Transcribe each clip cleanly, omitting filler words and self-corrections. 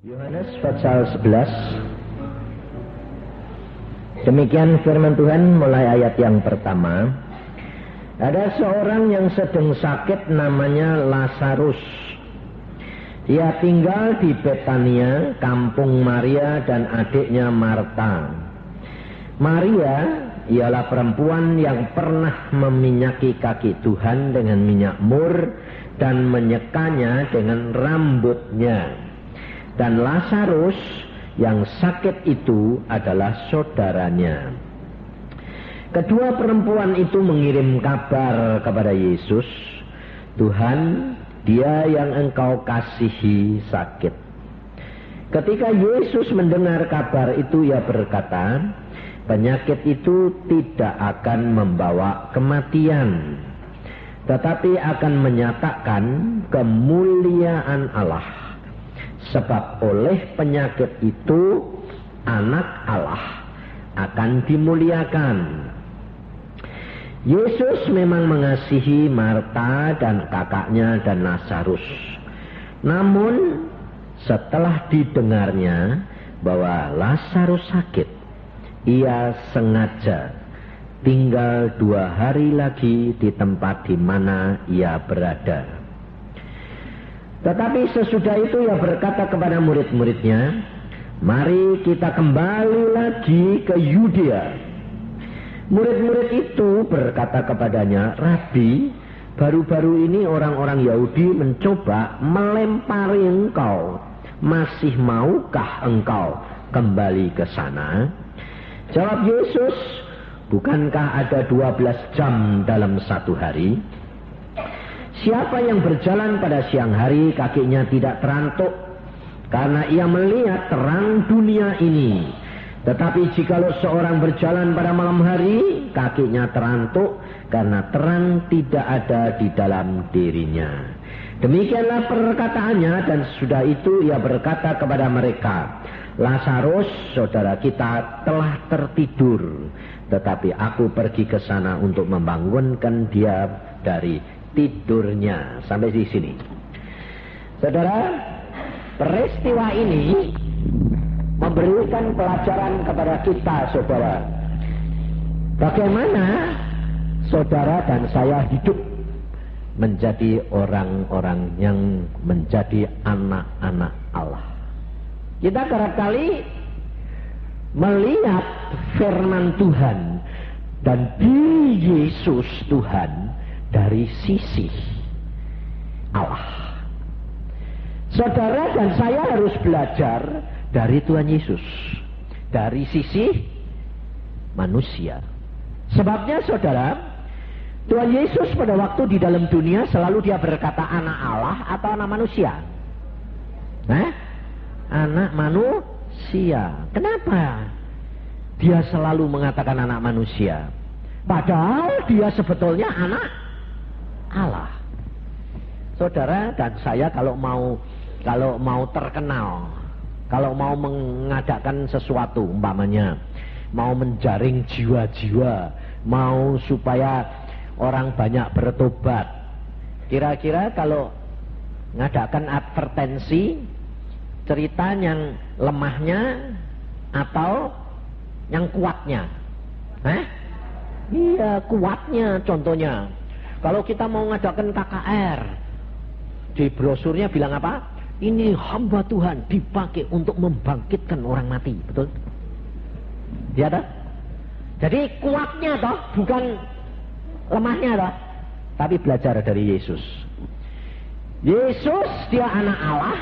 Yohanes pasal 11. Demikian firman Tuhan mulai ayat yang pertama. Ada seorang yang sedang sakit namanya Lazarus. Dia tinggal di Betania, kampung Maria dan adiknya Marta. Maria ialah perempuan yang pernah meminyaki kaki Tuhan dengan minyak mur dan menyekanya dengan rambutnya. Dan Lazarus yang sakit itu adalah saudaranya. Kedua perempuan itu mengirim kabar kepada Yesus, "Tuhan, dia yang engkau kasihi sakit." Ketika Yesus mendengar kabar itu, ia berkata, "Penyakit itu tidak akan membawa kematian, tetapi akan menyatakan kemuliaan Allah. Sebab oleh penyakit itu anak Allah akan dimuliakan." Yesus memang mengasihi Marta dan kakaknya dan Lazarus. Namun setelah didengarnya bahwa Lazarus sakit, ia sengaja tinggal 2 hari lagi di tempat di mana ia berada. Tetapi sesudah itu ia berkata kepada murid-muridnya, "Mari kita kembali lagi ke Yudea." Murid-murid itu berkata kepadanya, "Rabi, baru-baru ini orang-orang Yahudi mencoba melempari engkau. Masih maukah engkau kembali ke sana?" Jawab Yesus, "Bukankah ada 12 jam dalam satu hari? Siapa yang berjalan pada siang hari kakinya tidak terantuk, karena ia melihat terang dunia ini. Tetapi jikalau seorang berjalan pada malam hari, kakinya terantuk, karena terang tidak ada di dalam dirinya." Demikianlah perkataannya, dan sudah itu ia berkata kepada mereka, "Lazarus, saudara kita, telah tertidur, tetapi aku pergi ke sana untuk membangunkan dia dari tidurnya." Sampai di sini. Saudara, peristiwa ini memberikan pelajaran kepada kita, saudara. Bagaimana saudara dan saya hidup menjadi orang-orang yang menjadi anak-anak Allah. Kita kerap kali melihat firman Tuhan dan di Yesus Tuhan dari sisi Allah. Saudara dan saya harus belajar dari Tuhan Yesus, dari sisi manusia. Sebabnya saudara, Tuhan Yesus pada waktu di dalam dunia selalu dia berkata anak Allah atau anak manusia? Anak manusia. Kenapa dia selalu mengatakan anak manusia? Padahal dia sebetulnya anak Allah. Saudara dan saya kalau mau terkenal, kalau mau mengadakan sesuatu, umpamanya mau menjaring jiwa-jiwa, mau supaya orang banyak bertobat, kira-kira kalau ngadakan advertensi, cerita yang lemahnya atau yang kuatnya? Iya, kuatnya. Contohnya kalau kita mau ngadakan KKR, di brosurnya bilang apa? Ini hamba Tuhan dipakai untuk membangkitkan orang mati. Betul? Ya toh? Jadi kuatnya toh, bukan lemahnya toh. Tapi belajar dari Yesus. Yesus dia anak Allah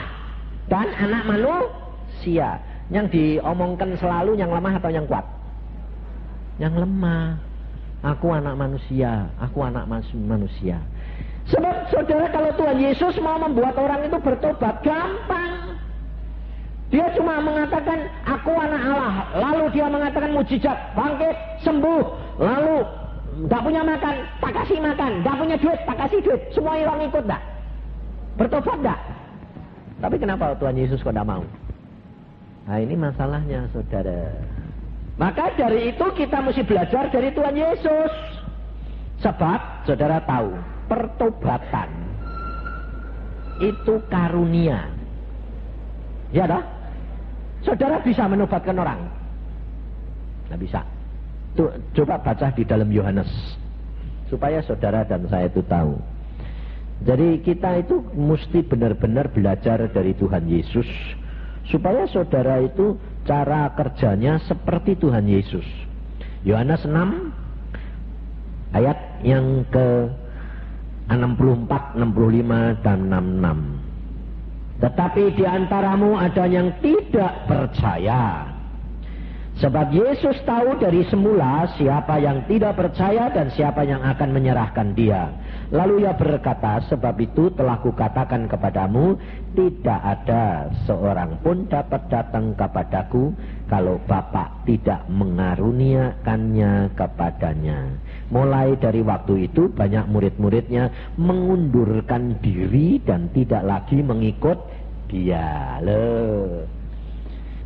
dan anak manusia. Yang diomongkan selalu yang lemah atau yang kuat? Yang lemah. Aku anak manusia, aku anak manusia. Sebab saudara, kalau Tuhan Yesus mau membuat orang itu bertobat, gampang. Dia cuma mengatakan, "Aku anak Allah." Lalu dia mengatakan mujizat, bangkit, sembuh. Lalu tidak punya makan, tak kasih makan. Tidak punya duit, tak kasih duit. Semua orang ikut tak? Bertobat tak? Tapi kenapa Tuhan Yesus kok tidak mau? Nah, ini masalahnya saudara. Maka dari itu kita mesti belajar dari Tuhan Yesus. Sebab saudara tahu, pertobatan itu karunia. Ya toh? Saudara bisa menobatkan orang? Nggak bisa. Tuh, coba baca di dalam Yohanes, supaya saudara dan saya itu tahu. Jadi kita itu mesti benar-benar belajar dari Tuhan Yesus, supaya saudara itu cara kerjanya seperti Tuhan Yesus. Yohanes 6 ayat yang ke 64, 65 dan 66. Tetapi di antaramu ada yang tidak percaya. Sebab Yesus tahu dari semula siapa yang tidak percaya dan siapa yang akan menyerahkan dia. Lalu ia berkata, sebab itu telah kukatakan kepadamu, tidak ada seorang pun dapat datang kepadaku kalau Bapa tidak mengaruniakannya kepadanya. Mulai dari waktu itu banyak murid-muridnya mengundurkan diri dan tidak lagi mengikut dia. Loh.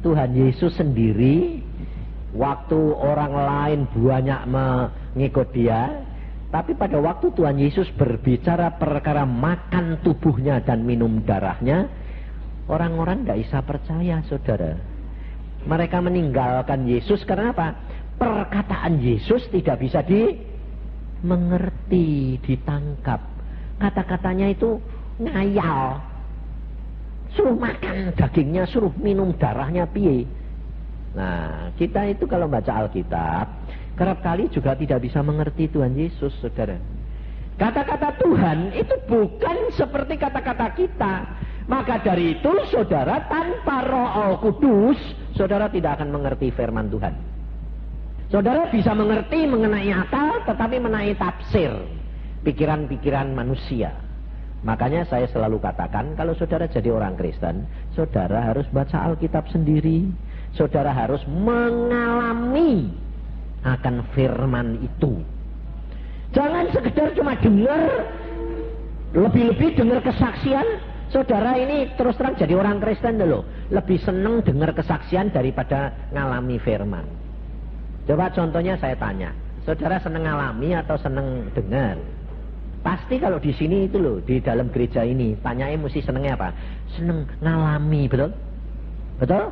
Tuhan Yesus sendiri waktu orang lain banyak mengikut dia, tapi pada waktu Tuhan Yesus berbicara perkara makan tubuhnya dan minum darahnya, orang-orang tidak bisa percaya, saudara. Mereka meninggalkan Yesus karena apa? Perkataan Yesus tidak bisa dimengerti, ditangkap. Kata-katanya itu ngayal. Suruh makan dagingnya, suruh minum darahnya, piye? Nah, kita itu kalau baca Alkitab, kerap kali juga tidak bisa mengerti Tuhan Yesus, saudara. Kata-kata Tuhan itu bukan seperti kata-kata kita. Maka dari itu, saudara, tanpa Roh Kudus, saudara tidak akan mengerti firman Tuhan. Saudara bisa mengerti mengenai akal, tetapi mengenai tafsir, pikiran-pikiran manusia. Makanya saya selalu katakan, kalau saudara jadi orang Kristen, saudara harus baca Alkitab sendiri. Saudara harus mengalami akan firman itu. Jangan sekedar cuma dengar, lebih-lebih dengar kesaksian. Saudara ini terus terang jadi orang Kristen dulu, lebih senang dengar kesaksian daripada ngalami firman. Coba contohnya saya tanya, saudara senang ngalami atau senang dengar? Pasti kalau di sini itu loh, di dalam gereja ini, tanyain mesti senengnya apa? Seneng ngalami, betul? Betul?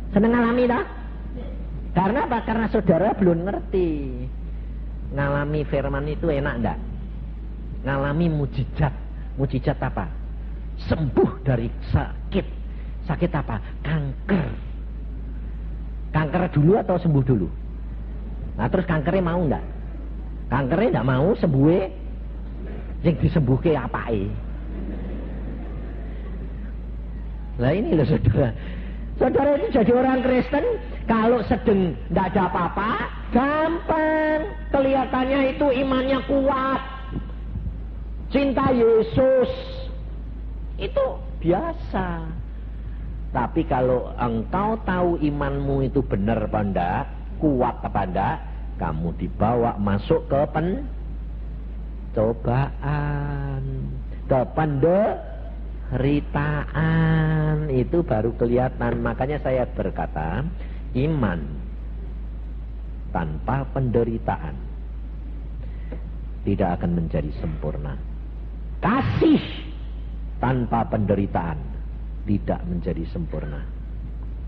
Seneng ngalami tak? Karena apa? Karena saudara belum ngerti. Ngalami firman itu enak enggak? Ngalami mujizat. Mujizat apa? Sembuh dari sakit. Sakit apa? Kanker. Kanker dulu atau sembuh dulu? Nah terus kankernya mau enggak? Kankernya enggak mau, sembuhnya yang disembuhke apake? Lah ini loh saudara. Saudara itu jadi orang Kristen, kalau sedang tidak ada apa-apa, gampang. Kelihatannya itu imannya kuat. Cinta Yesus. Itu biasa. Tapi kalau engkau tahu imanmu itu benar apa enggak, kuat apa enggak, kamu dibawa masuk ke pencobaan, ke penderitaan, itu baru kelihatan. Makanya saya berkata, iman tanpa penderitaan tidak akan menjadi sempurna. Kasih tanpa penderitaan tidak menjadi sempurna.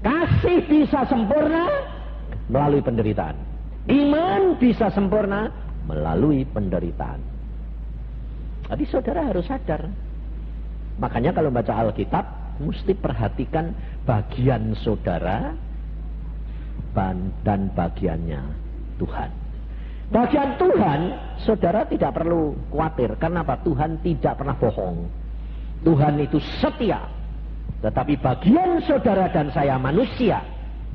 Kasih bisa sempurna melalui penderitaan. Iman bisa sempurna melalui penderitaan. Jadi saudara harus sadar. Makanya kalau baca Alkitab, mesti perhatikan bagian saudara dan bagiannya Tuhan. Bagian Tuhan, saudara tidak perlu khawatir. Karena apa? Tuhan tidak pernah bohong. Tuhan itu setia. Tetapi bagian saudara dan saya manusia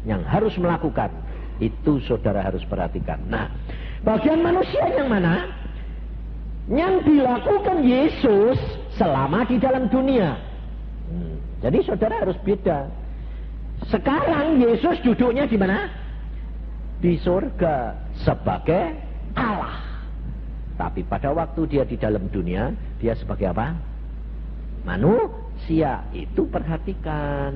yang harus melakukan, itu saudara harus perhatikan. Nah, bagian manusia yang mana? Yang dilakukan Yesus selama di dalam dunia. Jadi saudara harus beda. Sekarang Yesus duduknya di mana? Di surga sebagai Allah. Tapi pada waktu dia di dalam dunia, dia sebagai apa? Manusia. Itu perhatikan.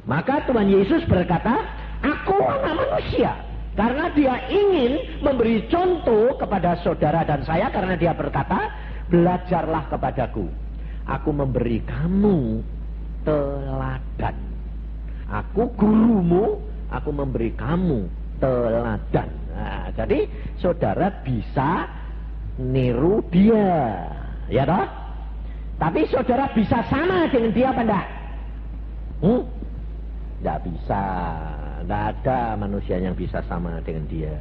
Maka Tuhan Yesus berkata, aku anak manusia. Karena dia ingin memberi contoh kepada saudara dan saya. Karena dia berkata, belajarlah kepadaku. Aku memberi kamu teladan. Aku gurumu, aku memberi kamu teladan. Nah, jadi saudara bisa niru dia, ya toh? Tapi saudara bisa sama dengan dia apa enggak? Enggak bisa. Enggak ada manusia yang bisa sama dengan dia.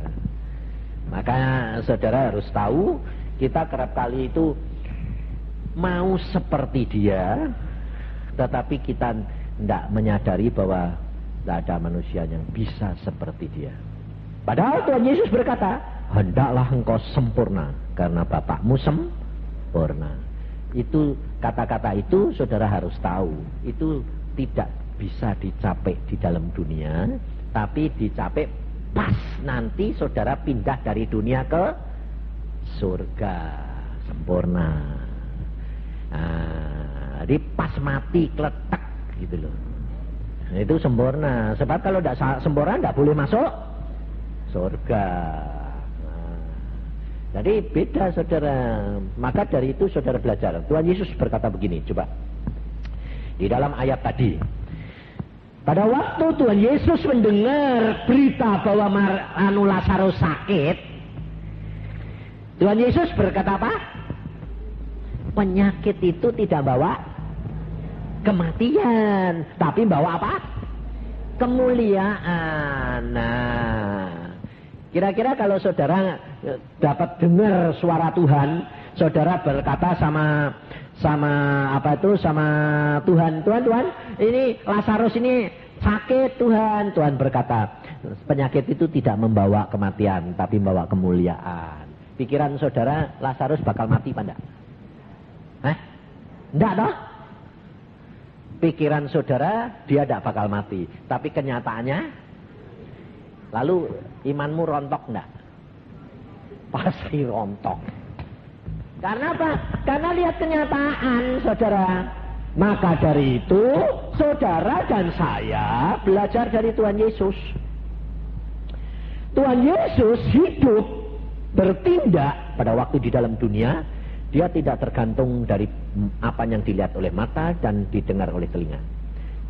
Maka saudara harus tahu, kita kerap kali itu mau seperti dia, tetapi kita tidak menyadari bahwa tidak ada manusia yang bisa seperti dia. Padahal Tuhan Yesus berkata, hendaklah engkau sempurna karena Bapakmu sempurna. Itu kata-kata itu saudara harus tahu, itu tidak bisa dicapai di dalam dunia, tapi dicapai pas nanti saudara pindah dari dunia ke surga sempurna. Nah, jadi pas mati kletek gitu loh. Nah, itu sempurna. Sebab kalau tidak sempurna tidak boleh masuk surga. Nah, jadi beda saudara. Maka dari itu saudara belajar. Tuhan Yesus berkata begini, coba di dalam ayat tadi. Pada waktu Tuhan Yesus mendengar berita bahwa Lazarus sakit, Tuhan Yesus berkata apa? Penyakit itu tidak bawa kematian, tapi bawa apa? Kemuliaan. Nah, kira-kira kalau saudara dapat dengar suara Tuhan, saudara berkata sama Tuhan, Tuhan, ini Lazarus ini sakit Tuhan. Tuhan berkata, penyakit itu tidak membawa kematian, tapi membawa kemuliaan. Pikiran saudara, Lazarus bakal mati apa enggak? Enggak toh? Pikiran saudara, dia tidak bakal mati. Tapi kenyataannya, lalu imanmu rontok enggak? Pasti rontok. Karena apa? Karena lihat kenyataan, saudara. Maka dari itu, saudara dan saya belajar dari Tuhan Yesus. Tuhan Yesus hidup, bertindak pada waktu di dalam dunia. Dia tidak tergantung dari apa yang dilihat oleh mata dan didengar oleh telinga.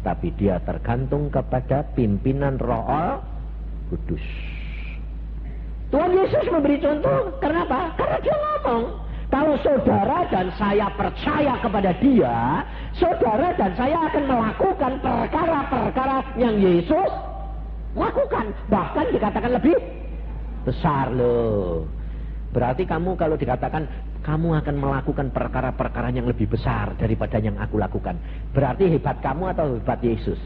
Tapi dia tergantung kepada pimpinan Roh Kudus. Tuhan Yesus memberi contoh, kenapa? Karena dia ngomong. Kalau saudara dan saya percaya kepada dia, saudara dan saya akan melakukan perkara-perkara yang Yesus lakukan. Bahkan dikatakan lebih besar loh. Berarti kamu kalau dikatakan kamu akan melakukan perkara-perkara yang lebih besar daripada yang aku lakukan, berarti hebat kamu atau hebat Yesus?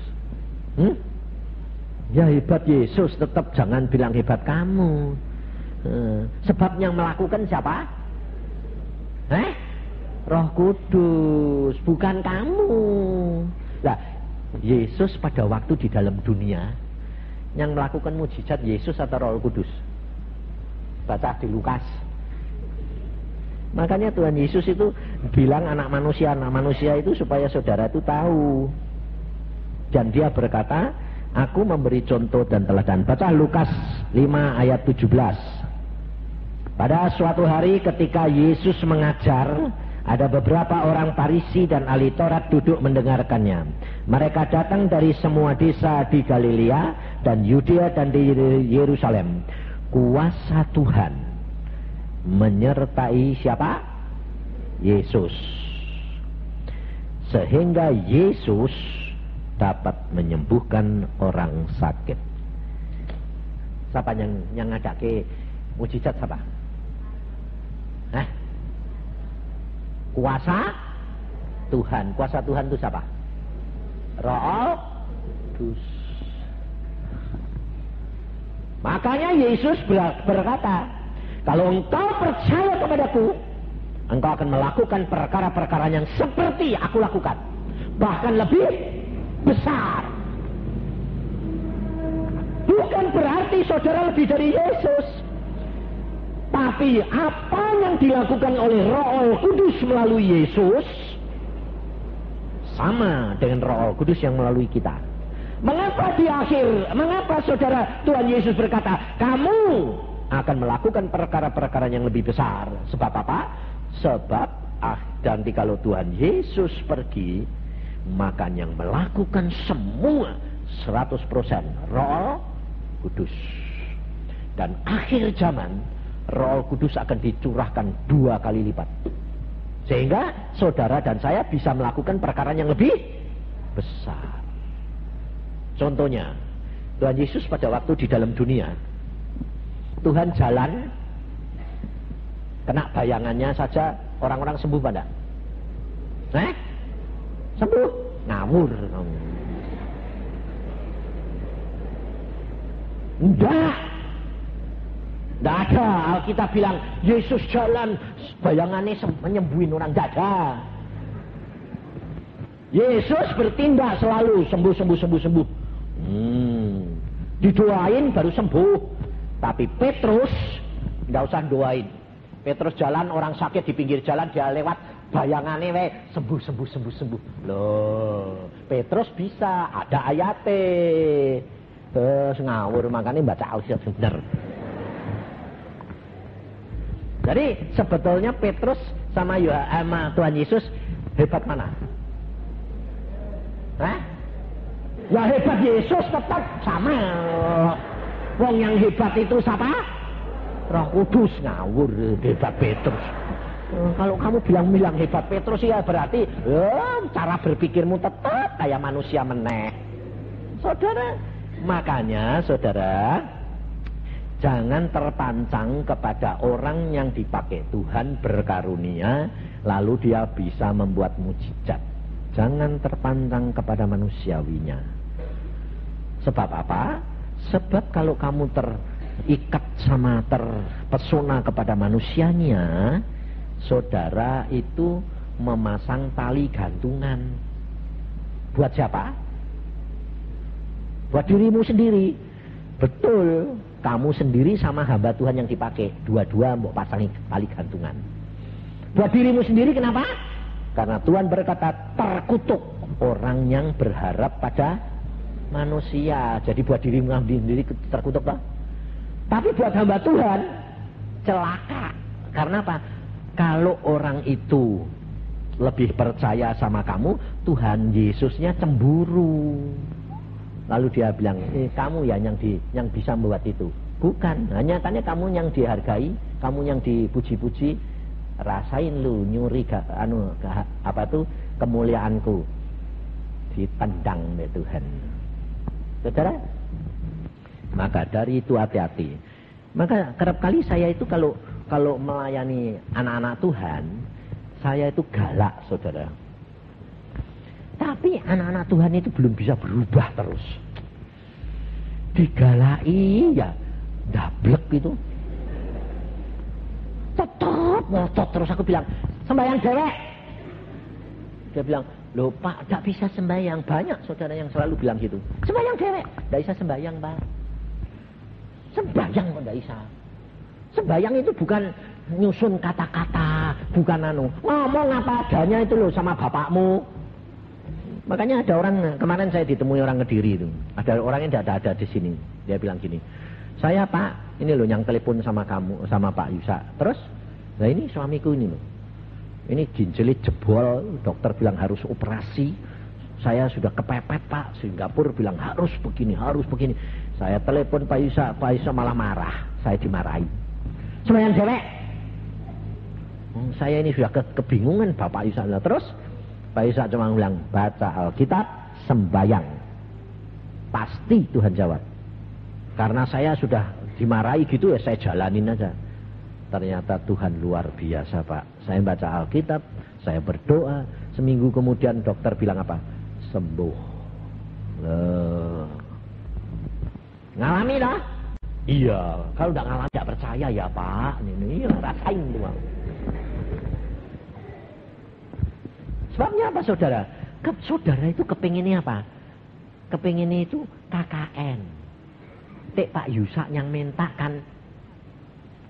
Ya hebat Yesus, tetap jangan bilang hebat kamu. Sebab yang melakukan siapa? Roh Kudus, bukan kamu. Nah, Yesus pada waktu di dalam dunia yang melakukan mujizat Yesus atau Roh Kudus? Baca di Lukas. Makanya Tuhan Yesus itu bilang anak manusia itu supaya saudara itu tahu. Dan dia berkata, aku memberi contoh dan teladan. Baca Lukas 5 ayat 17. Pada suatu hari ketika Yesus mengajar, ada beberapa orang Farisi dan ahli Taurat duduk mendengarkannya. Mereka datang dari semua desa di Galilea dan Yudea dan di Yerusalem. Kuasa Tuhan menyertai siapa? Yesus. Sehingga Yesus dapat menyembuhkan orang sakit. Siapa yang ngadake mujizat siapa? Kuasa Tuhan. Kuasa Tuhan itu siapa? Roh Kudus. Makanya Yesus berkata, kalau engkau percaya kepadaku, engkau akan melakukan perkara-perkara yang seperti aku lakukan, bahkan lebih besar. Bukan berarti saudara lebih dari Yesus, tapi apa yang dilakukan oleh Roh Kudus melalui Yesus sama dengan Roh Kudus yang melalui kita. Mengapa saudara Tuhan Yesus berkata, kamu akan melakukan perkara-perkara yang lebih besar? Sebab apa? Sebab nanti kalau Tuhan Yesus pergi, maka yang melakukan semua 100% Roh Kudus. Dan akhir zaman Roh Kudus akan dicurahkan 2 kali lipat. Sehingga saudara dan saya bisa melakukan perkara yang lebih besar. Contohnya, Tuhan Yesus pada waktu di dalam dunia, Tuhan jalan, kena bayangannya saja orang-orang sembuh pada. Sembuh? Ngawur. Enggak ada. Alkitab bilang Yesus jalan, bayangannya menyembuhin orang. Enggak ada. Yesus bertindak selalu sembuh. Didoain baru sembuh. Tapi Petrus enggak usah doain. Petrus jalan, orang sakit di pinggir jalan, dia lewat, bayangannya sembuh. Loh, Petrus bisa, ada ayatnya. Terus ngawur, makanya baca Alkitab bener. Jadi sebetulnya Petrus sama Tuhan Yesus hebat mana? Ya hebat Yesus tetap sama. Wong yang hebat itu siapa? Roh Kudus. Ngawur, hebat Petrus. Kalau kamu bilang hebat Petrus ya berarti cara berpikirmu tetap kayak manusia meneh. Saudara, makanya saudara, jangan terpancang kepada orang yang dipakai Tuhan berkarunia lalu dia bisa membuat mujizat. Jangan terpancang kepada manusiawinya. Sebab apa? Sebab kalau kamu terikat sama terpesona kepada manusianya, saudara itu memasang tali gantungan. Buat siapa? Buat dirimu sendiri. Betul, kamu sendiri sama hamba Tuhan yang dipakai. Dua-dua mau pasangi tali gantungan. Buat dirimu sendiri kenapa? Karena Tuhan berkata, terkutuk orang yang berharap pada manusia. Jadi buat dirimu sendiri terkutuk, Pak. Tapi buat hamba Tuhan celaka. Karena apa? Kalau orang itu lebih percaya sama kamu, Tuhan Yesusnya cemburu. Lalu dia bilang, kamu ya yang bisa membuat itu. Bukan, hanya tanya kamu yang dihargai, kamu yang dipuji-puji. Rasain lu nyuri kemuliaanku. Ditendang oleh Tuhan. Saudara, maka dari itu hati-hati. Maka kerap kali saya itu kalau melayani anak-anak Tuhan, saya itu galak, saudara. Tapi anak-anak Tuhan itu belum bisa berubah terus. Digalai ya dablek itu. Tetap ngotot terus. Aku bilang, sembahyang dewek. Dia bilang, loh Pak, tidak bisa sembahyang. Banyak saudara yang selalu bilang gitu. Sembahyang dewek. Tidak bisa sembahyang, Pak. Sembahyang kok tidak bisa. Sembahyang itu bukan nyusun kata-kata, bukan ngomong apa adanya itu loh sama bapakmu. Makanya ada orang, kemarin saya ditemui orang Kediri itu. Ada orang yang tidak ada di sini. Dia bilang gini, saya Pak, ini loh yang telepon sama kamu, sama Pak Yusa. Terus, nah ini suamiku ini loh. Ini ginjalnya jebol, dokter bilang harus operasi. Saya sudah kepepet Pak, Singapura bilang harus begini. Saya telepon Pak Yusa malah marah. Saya dimarahi. Sembahyang cewek. Saya ini sudah kebingungan Bapak Yusa. Terus, Pak Yusa cuma bilang, baca Alkitab, sembahyang. Pasti Tuhan jawab. Karena saya sudah dimarahi gitu ya saya jalanin aja. Ternyata Tuhan luar biasa Pak. Saya baca Alkitab, saya berdoa. Seminggu kemudian dokter bilang apa? Sembuh. Ngalami dah? Iya. Kalau udah ngalami tidak percaya ya Pak. Ini rasain tuh. Sebabnya apa saudara? Saudara itu kepinginnya apa? Kepinginnya itu KKN. Pak Yusa yang minta kan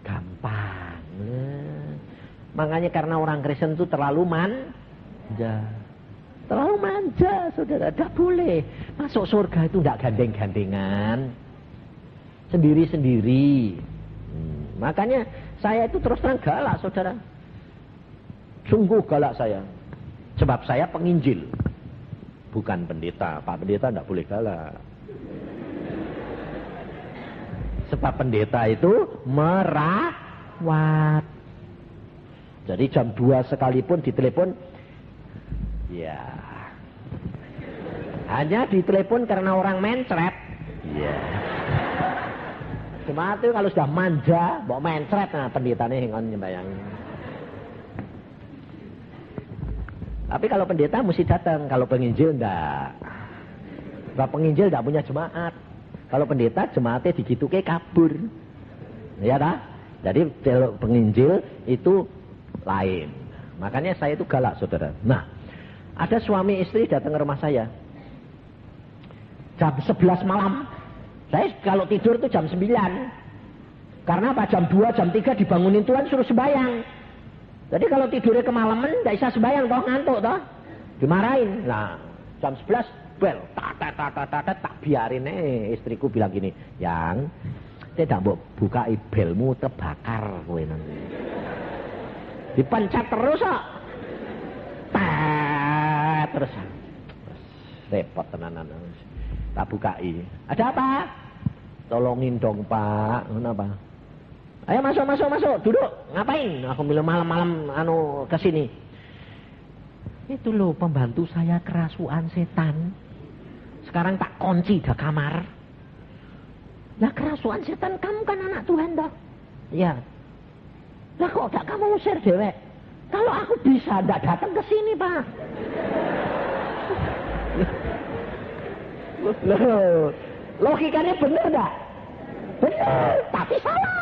gampang. Makanya karena orang Kristen itu terlalu manja. Terlalu manja, saudara. Tidak boleh. Masuk surga itu tidak gandeng-gandengan. Sendiri-sendiri. Makanya saya itu terus terang galak, saudara. Sungguh galak saya. Sebab saya penginjil. Bukan pendeta. Pak pendeta tidak boleh galak. Sebab pendeta itu merawat. Jadi jam 2 sekalipun ditelepon, ya hanya ditelepon karena orang mencret. Ya. Cuma itu kalau sudah manja, bawa mencret, nah pendetanya yang nyembayang. Tapi kalau pendeta mesti datang, kalau penginjil enggak. Kalau penginjil enggak punya jemaat. Kalau pendeta jemaatnya digitu ke kabur. Ya dah. Jadi kalau penginjil itu lain. Makanya saya itu galak, saudara. Nah, ada suami istri datang ke rumah saya. Jam 11 malam. Saya kalau tidur itu jam 9. Karena apa? Jam 2, jam 3 dibangunin Tuhan suruh sembahyang. Jadi kalau tidurnya kemalaman, tidak bisa sembahyang toh, ngantuk toh, dimarahin. Nah, jam 11 bel, tak biarin istriku bilang gini, yang tidak mau buka belmu terbakar kowe nanti. Dipencet terus kok. Terus repot tenanan. Tak bukai. Ada apa? Tolongin dong Pak. Kenapa? Ayo masuk, duduk. Ngapain? Aku bilang malam-malam kesini. Itu loh pembantu saya kerasukan setan. Sekarang tak kunci di kamar. Lah kerasukan setan, kamu kan anak Tuhan dah. Ya. Lah kok gak kamu usir dewek? Kalau aku bisa ndak datang ke sini, Pak. Loh, logikanya bener enggak? Bener, tapi salah.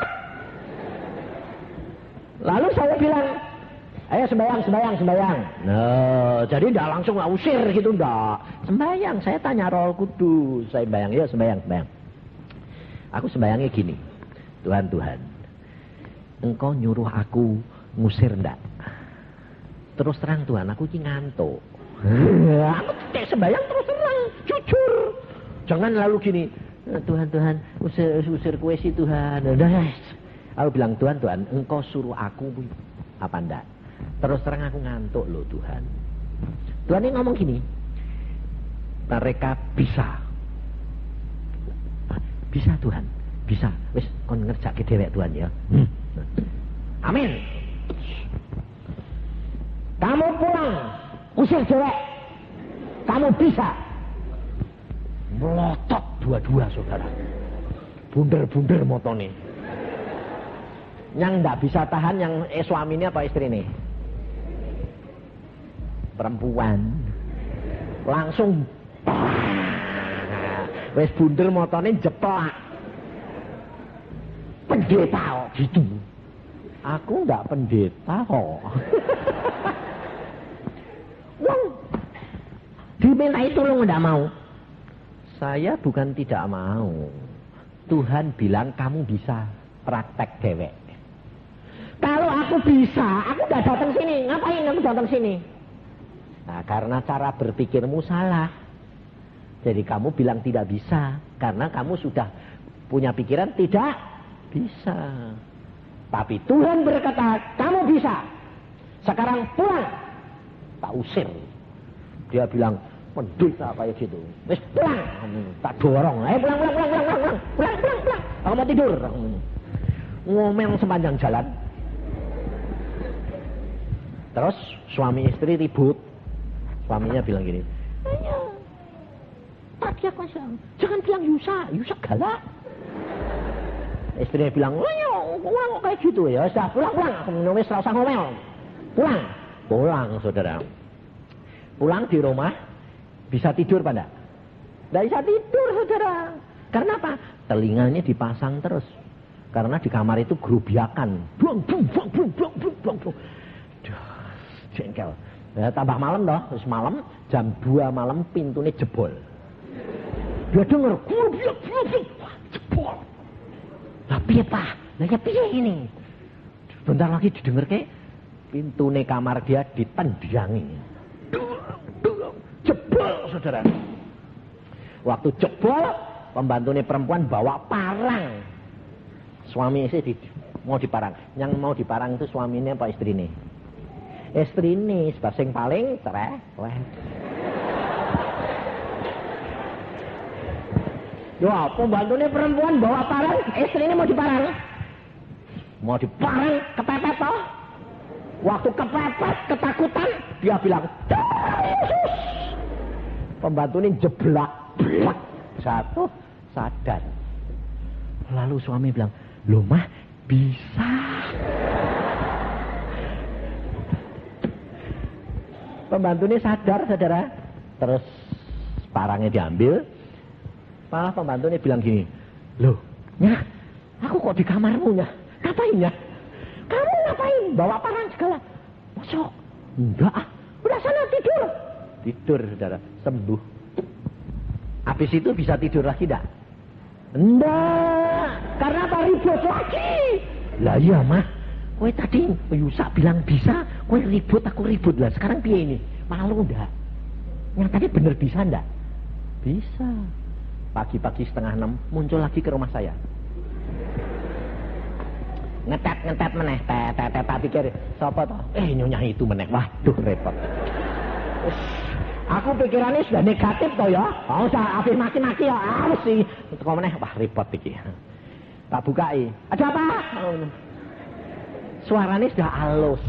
Lalu saya bilang, ayo sembahyang. Nah, jadi enggak langsung usir gitu, enggak. Sembahyang, saya tanya Roh Kudus. Saya sembahyang. Aku sembahyangnya gini. Tuhan, Engkau nyuruh aku ngusir enggak? Terus terang Tuhan, aku ini ngantuk. Aku kayak sembahyang terus terang, jujur. Jangan lalu gini, Tuhan, usir kue sih Tuhan. Aku bilang, Tuhan, Engkau suruh aku apa enggak? Terus terang aku ngantuk loh Tuhan. Tuhan ini ngomong gini, mereka bisa. Bisa Tuhan, bisa. Wis kon ngerjakke dhewek Tuhan ya. Amin. Kamu pulang, usir dhewek. Kamu bisa. Melotot dua-dua saudara. Bunder-bunder motone. Yang ndak bisa tahan yang suaminya apa istri ini? Perempuan. Langsung wes bunder motone jeplak. Pendeta kok gitu. Aku ndak pendeta kok. Wong dimintai tolong ndak mau. Saya bukan tidak mau. Tuhan bilang kamu bisa praktek dewek. Kalau aku bisa, aku nggak datang sini. Ngapain aku datang sini? Nah, karena cara berpikirmu salah. Jadi kamu bilang tidak bisa karena kamu sudah punya pikiran tidak bisa. Tapi Tuhan berkata, kamu bisa. Sekarang pulang. Tak usir. Dia bilang, pendeta apa ya gitu. Wis pulang. Tak dorong. Ayo pulang. Aku mau tidur. Ngomel sepanjang jalan. Terus suami istri ribut. Suaminya bilang gini, ayo, tadi aku jangan bilang Yusa galak. Istrinya bilang, ayo, kok kayak gitu ya, sudah pulang, aku nulis rasa ngomel. Pulang saudara. Pulang di rumah, bisa tidur pada? Tidak bisa tidur saudara. Karena apa? Telinganya dipasang terus. Karena di kamar itu gerubiakan. Buang. Jengkel. Ya, tambah malam toh, terus malam jam 2 malam pintunya jebol. Dia denger jebol. Lah piye Pak? Lah ya piye ini? Bentar lagi didengar ke pintunya kamar dia ditendangi. Jebol saudara. Waktu jebol, pembantunya perempuan bawa parang. Suami istri mau diparang. Yang mau diparang itu suaminya apa istrinya? Istri ini sebab sing paling cerewet. Ya, pembantunya perempuan bawa parang, istrinya mau diparang. Mau diparang, kepepet toh. Waktu kepepet, ketakutan, dia bilang, Yesus. Pembantunya jeblak, blak, jatuh, sadar. Lalu suami bilang, loh mah, bisa. Pembantunya sadar, saudara. Terus parangnya diambil. Malah pembantunya bilang gini, loh, Nyah, aku kok di kamarmu, Nyah? Ngapain, Nyah? Kamu ngapain? Bawa parang segala. Masuk. Enggak, udah sana tidur. Tidur, saudara, sembuh. Habis itu bisa tidur lagi, enggak? Enggak, karena apa ribut lagi? Lah iya, Mah. Kowe tadi Yusa bilang bisa, kowe ribut, aku ribut lah. Sekarang piye ini? Malu enggak? Yang tadi bener bisa enggak? Bisa. Pagi-pagi 5:30 muncul lagi ke rumah saya. Ngetet meneh, tak pikir sapa toh? Nyonya itu meneh. Waduh repot. Aku pikirannya sudah negatif toh ya. Oh, usah habis maki-maki ya. Sih. Kok meneh wah repot iki. Tak bukai. Ada apa? Suaranya sudah halus.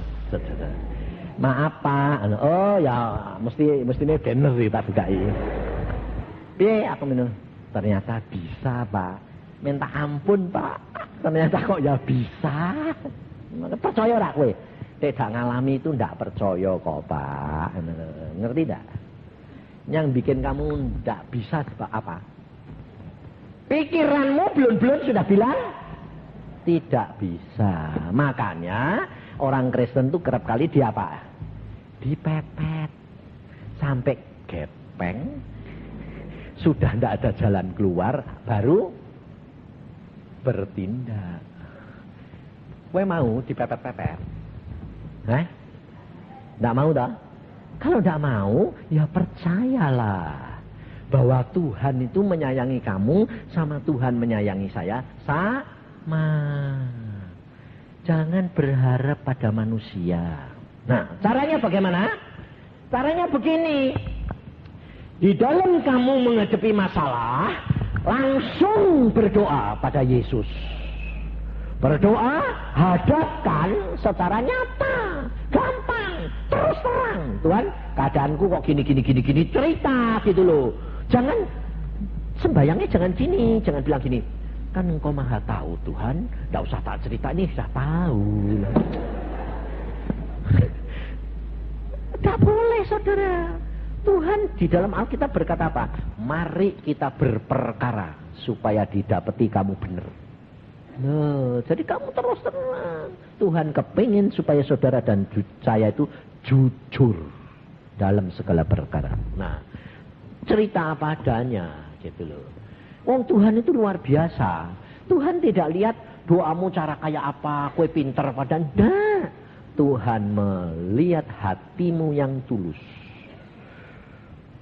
Maaf Pak. Oh ya mestinya bener sih tak bukai. Piye aku minum? Ternyata bisa Pak. Minta ampun Pak. Ternyata kok ya bisa. Percaya ora kowe? Tidak ngalami itu ndak percaya kok Pak. Ngerti ndak? Yang bikin kamu ndak bisa sebab apa? Pikiranmu belum sudah bilang tidak bisa. Makanya orang Kristen tuh kerap kali dia apa? Dipepet sampai gepeng. Sudah tidak ada jalan keluar, baru bertindak. Kowe mau dipepet-pepet? Tidak mau dah? Kalau tidak mau, ya percayalah bahwa Tuhan itu menyayangi kamu sama Tuhan menyayangi saya sama. Jangan berharap pada manusia. Nah, caranya bagaimana? Caranya begini. Di dalam kamu menghadapi masalah, langsung berdoa pada Yesus. Berdoa, hadapkan secara nyata, gampang, terus terang. Tuhan, keadaanku kok gini, cerita gitu loh. Jangan, sembayangnya jangan gini, jangan bilang gini. Kan engkau maha tahu Tuhan, tidak usah tak cerita, ini sudah tahu. Tidak boleh saudara. Tuhan di dalam Alkitab berkata apa? Mari kita berperkara supaya didapati kamu benar. Nah, jadi kamu terus tenang. Tuhan kepingin supaya saudara dan saya itu jujur dalam segala perkara. Nah, cerita apa adanya gitu loh. Wong Tuhan itu luar biasa. Tuhan tidak lihat doamu cara kayak apa, kue pinter padahal enggak. Tuhan melihat hatimu yang tulus.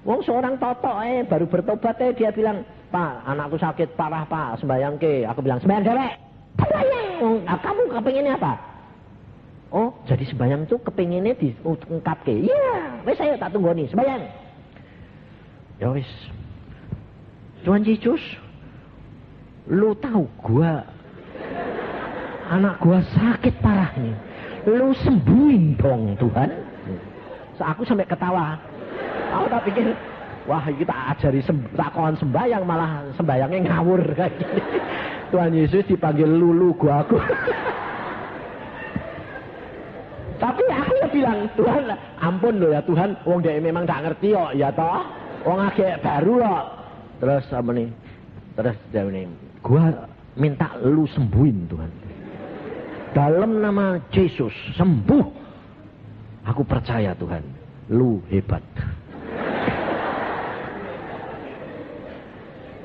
Wong seorang totok baru bertobat dia bilang, Pak, anakku sakit parah Pak, sembayang ke. Aku bilang, sembayang dewek. Sembayang. Kamu kepinginnya apa? Oh, jadi sembayang itu kepinginnya diungkap ke. Iya, wes saya tak tunggu nih, sembayang. Ya wes. Tuhan Yesus, lu tahu anak gua sakit parah nih. Lu sembuhin dong Tuhan. Aku sampai ketawa. Aku tak pikir, wah kita ajari takoan sembayang malah sembayangnya ngawur kayak gini. Tuhan Yesus dipanggil lulu gua aku. Tapi aku ya bilang, Tuhan ampun loh ya Tuhan, wong dia memang gak ngerti kok ya toh. Wong agak baru kok. Terus apa nih? Terus dia ini, gua minta lu sembuhin Tuhan. Dalam nama Yesus sembuh. Aku percaya Tuhan, lu hebat.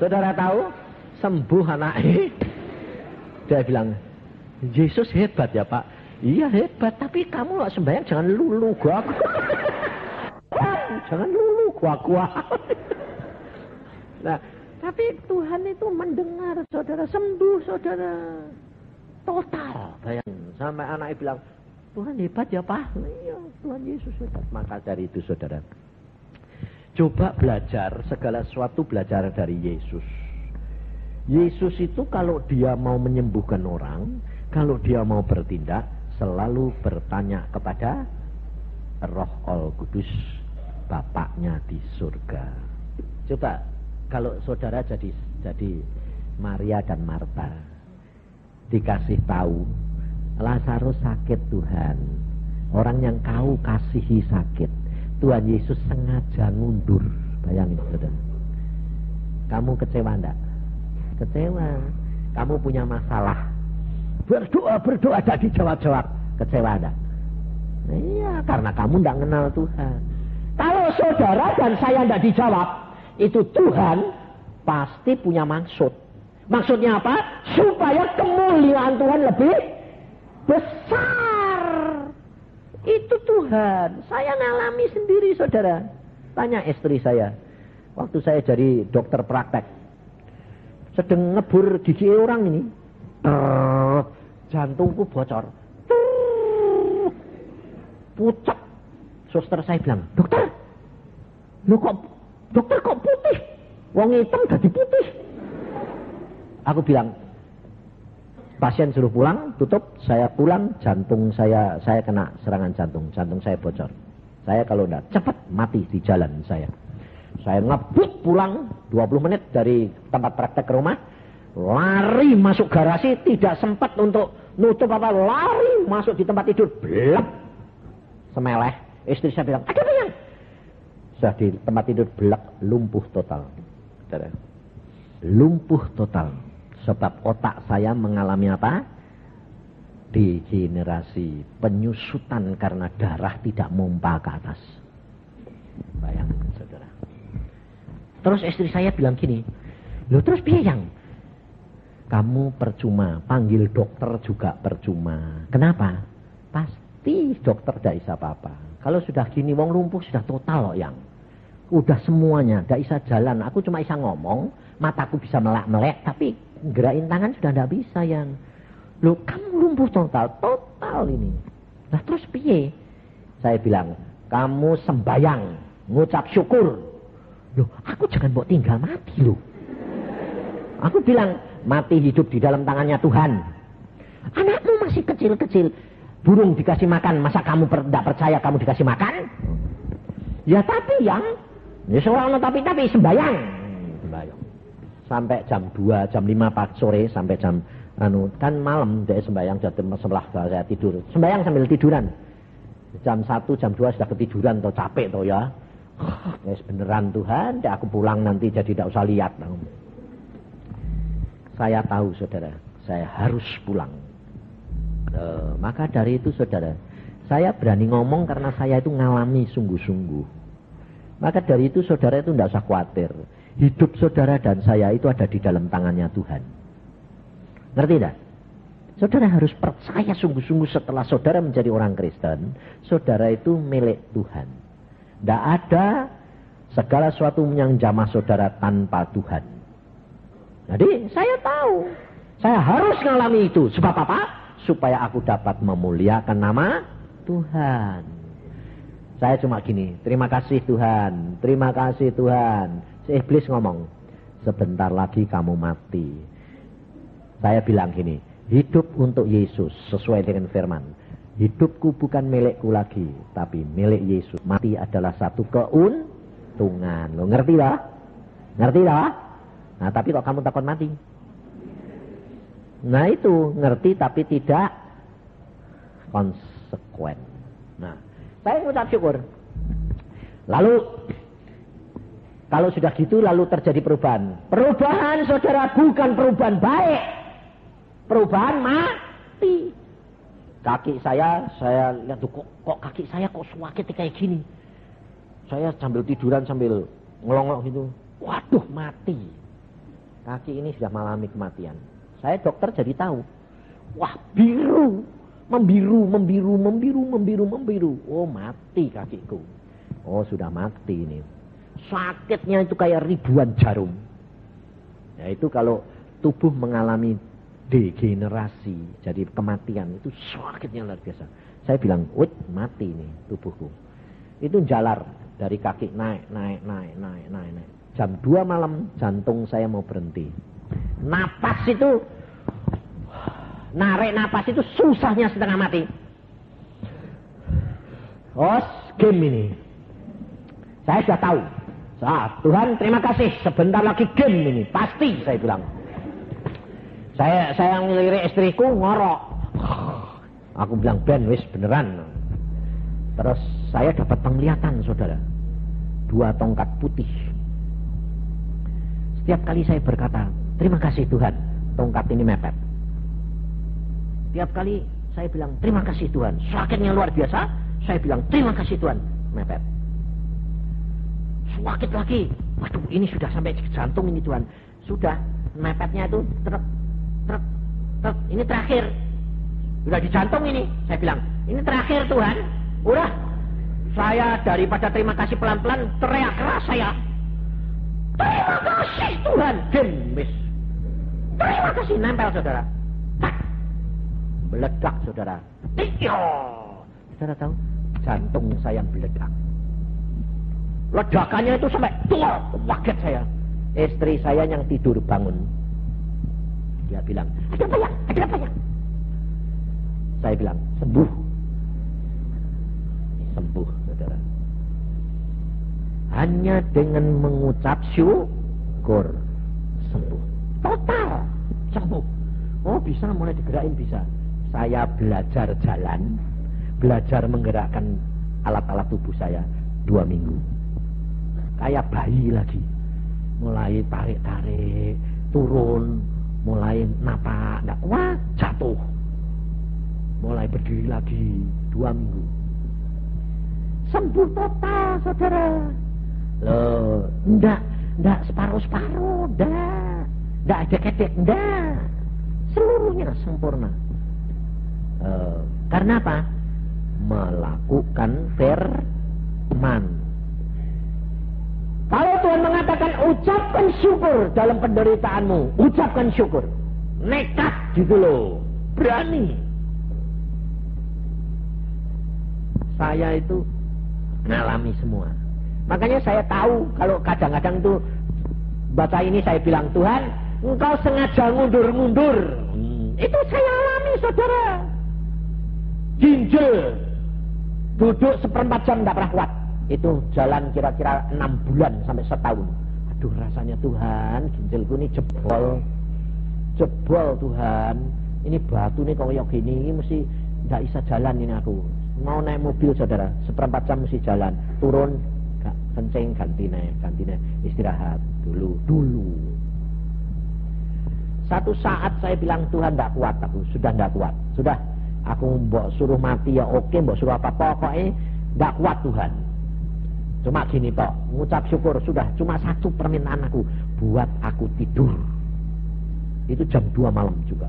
Saudara tahu, sembuh anaknya. Dia bilang, Yesus hebat ya Pak. Iya hebat, tapi kamu sembahyang jangan lulu gua. Jangan lulu gua. Nah, tapi Tuhan itu mendengar saudara, sembuh saudara. Total, bayangin. Sampai anaknya bilang, Tuhan hebat ya Pak. Iya, Tuhan Yesus hebat. Maka dari itu saudara, coba belajar segala sesuatu belajar dari Yesus. Yesus itu kalau dia mau menyembuhkan orang, kalau dia mau bertindak, selalu bertanya kepada Roh Al-Kudus, Bapaknya di surga. Coba kalau saudara jadi Maria dan Marta, dikasih tahu Lazarus sakit Tuhan, orang yang kau kasihi sakit, Tuhan Yesus sengaja ngundur. Bayangin saudara, kamu kecewa enggak? Kecewa. Kamu punya masalah, berdoa tidak dijawab-jawab, kecewa enggak? Iya, karena kamu tidak kenal Tuhan. Kalau saudara dan saya tidak dijawab, itu Tuhan pasti punya maksud. Maksudnya apa? Supaya kemuliaan Tuhan lebih besar. Itu Tuhan. Saya ngalami sendiri saudara. Tanya istri saya, waktu saya jadi dokter praktek, sedang ngebur gigi orang ini, jantungku bocor, pucat. Suster saya bilang, dokter, dokter kok putih? Wong hitam jadi putih. Aku bilang, pasien suruh pulang, tutup, saya pulang, jantung saya kena serangan jantung saya bocor. Saya kalau enggak cepat mati di jalan saya. Saya ngebut pulang 20 menit dari tempat praktek ke rumah, lari masuk garasi, tidak sempat untuk nutup apa, lari masuk di tempat tidur, blep, semeleh. Istri saya bilang, ada apa yang? Sudah di tempat tidur belak, lumpuh total. Lumpuh total. Sebab otak saya mengalami apa? Degenerasi, penyusutan karena darah tidak mompa ke atas. Bayangkan saudara. Terus istri saya bilang gini, loh terus biayang? Kamu percuma, panggil dokter juga percuma. Kenapa? Pasti dokter tidak bisa apa-apa. Kalau sudah gini, wong lumpuh sudah total loh yang. Udah semuanya, tidak bisa jalan. Aku cuma bisa ngomong, mataku bisa melek-melek, tapi gerakin tangan sudah tidak bisa yang. Loh kamu lumpuh total ini. Nah terus piye? Saya bilang, kamu sembayang, ngucap syukur. Loh aku jangan mau tinggal mati loh. Aku bilang, mati hidup di dalam tangannya Tuhan. Anakmu masih kecil-kecil, burung dikasih makan, masa kamu tidak percaya kamu dikasih makan? Ya tapi yang, ya seorang tapi sembayang. Sampai jam 2, jam 5 pagi sore, sampai jam kan malam dia sembahyang jam sebelah saya tidur, sembahyang sambil tiduran. Jam 1, jam 2 sudah ketiduran atau capek toh ya. Wes beneran Tuhan, aku pulang nanti jadi tidak usah lihat. Saya tahu saudara, saya harus pulang. Maka dari itu saudara, saya berani ngomong karena saya itu ngalami sungguh-sungguh. Maka dari itu saudara itu tidak usah khawatir. Hidup saudara dan saya itu ada di dalam tangannya Tuhan. Ngerti tidak? Saudara harus percaya sungguh-sungguh setelah saudara menjadi orang Kristen, saudara itu milik Tuhan. Tidak ada segala sesuatu yang jamah saudara tanpa Tuhan. Jadi saya tahu, saya harus mengalami itu. Sebab apa? Supaya aku dapat memuliakan nama Tuhan. Saya cuma gini, terima kasih Tuhan, terima kasih Tuhan. Si iblis ngomong, sebentar lagi kamu mati. Saya bilang gini, hidup untuk Yesus sesuai dengan firman. Hidupku bukan milikku lagi, tapi milik Yesus. Mati adalah satu keuntungan. Lo ngerti lah? Ngerti lah? Nah tapi kok kamu takut mati? Nah itu, ngerti tapi tidak konsekuen. Nah, saya mengucap syukur. Lalu, kalau sudah gitu lalu terjadi perubahan. Perubahan saudara bukan perubahan baik. Perubahan mati. Kaki saya lihat tuh, kok kaki saya kok sakit kayak gini. Saya sambil tiduran sambil ngelongok gitu. Waduh mati. Kaki ini sudah mengalami kematian. Saya dokter jadi tahu. Wah biru. Membiru. Oh mati kakiku. Oh sudah mati ini. Sakitnya itu kayak ribuan jarum. Ya itu kalau tubuh mengalami degenerasi, jadi kematian itu sakitnya luar biasa. Saya bilang, wih mati ini tubuhku. Itu jalar dari kaki naik. Jam 2 malam jantung saya mau berhenti. Napas itu, narik napas itu susahnya setengah mati. Game ini. Saya sudah tahu. Tuhan terima kasih, sebentar lagi game ini. Pasti, saya bilang. Saya ngelirik istriku ngorok. Aku bilang, Ben, wis beneran. Terus saya dapat penglihatan, saudara. 2 tongkat putih. Setiap kali saya berkata, terima kasih Tuhan, tongkat ini mepet. Setiap kali saya bilang, terima kasih Tuhan, sakitnya luar biasa, saya bilang, terima kasih Tuhan, mepet. Sakit lagi, waduh ini sudah sampai jantung ini Tuhan. Sudah, mepetnya itu truk, ini terakhir. Sudah di jantung ini, saya bilang, ini terakhir Tuhan. Udah, saya daripada terima kasih pelan-pelan, teriak keras saya. Terima kasih Tuhan, gemes. Terima kasih, nempel saudara. Tak, meledak saudara. Iyo, saudara tahu, jantung saya meledak. Ledakannya itu sampai tua, kaget saya. Istri saya yang tidur bangun. Dia bilang, ada apa ya? Ada apa ya? Saya bilang, sembuh. Sembuh, saudara. Hanya dengan mengucap syukur, sembuh. Total, sembuh. Oh bisa, mulai digerakin bisa. Saya belajar jalan, belajar menggerakkan alat-alat tubuh saya 2 minggu. Kayak bayi lagi. Mulai tarik-tarik, turun, mulai napak, tidak kuat, jatuh. Mulai berdiri lagi 2 minggu. Sembuh total, saudara. Loh, enggak separuh-separuh, enggak edek-edek, enggak. Seluruhnya sempurna. Karena apa? Melakukan firman. Kalau Tuhan mengatakan ucapkan syukur dalam penderitaanmu, ucapkan syukur. Nekat gitu loh, berani. Saya itu ngalami semua. Makanya saya tahu kalau kadang-kadang tuh baca ini saya bilang, Tuhan, Engkau sengaja mundur-mundur. Itu saya alami, saudara. Ginjal, duduk 1/4 jam tidak pernah kuat. Itu jalan kira-kira 6 bulan sampai setahun. Aduh rasanya Tuhan, ginjalku ini jebol. Jebol Tuhan. Ini batu nih kayak gini, mesti tidak bisa jalan ini aku. Mau naik mobil saudara, 1/4 jam mesti jalan. Turun, gak kencing, ganti naik, istirahat dulu. Satu saat saya bilang, Tuhan tidak kuat aku, sudah tidak kuat. Sudah, aku mbok suruh mati ya oke, mbok suruh apa pokoknya tidak kuat Tuhan. Cuma gini toh, mengucap syukur sudah, cuma 1 permintaan aku, buat aku tidur. Itu jam 2 malam juga.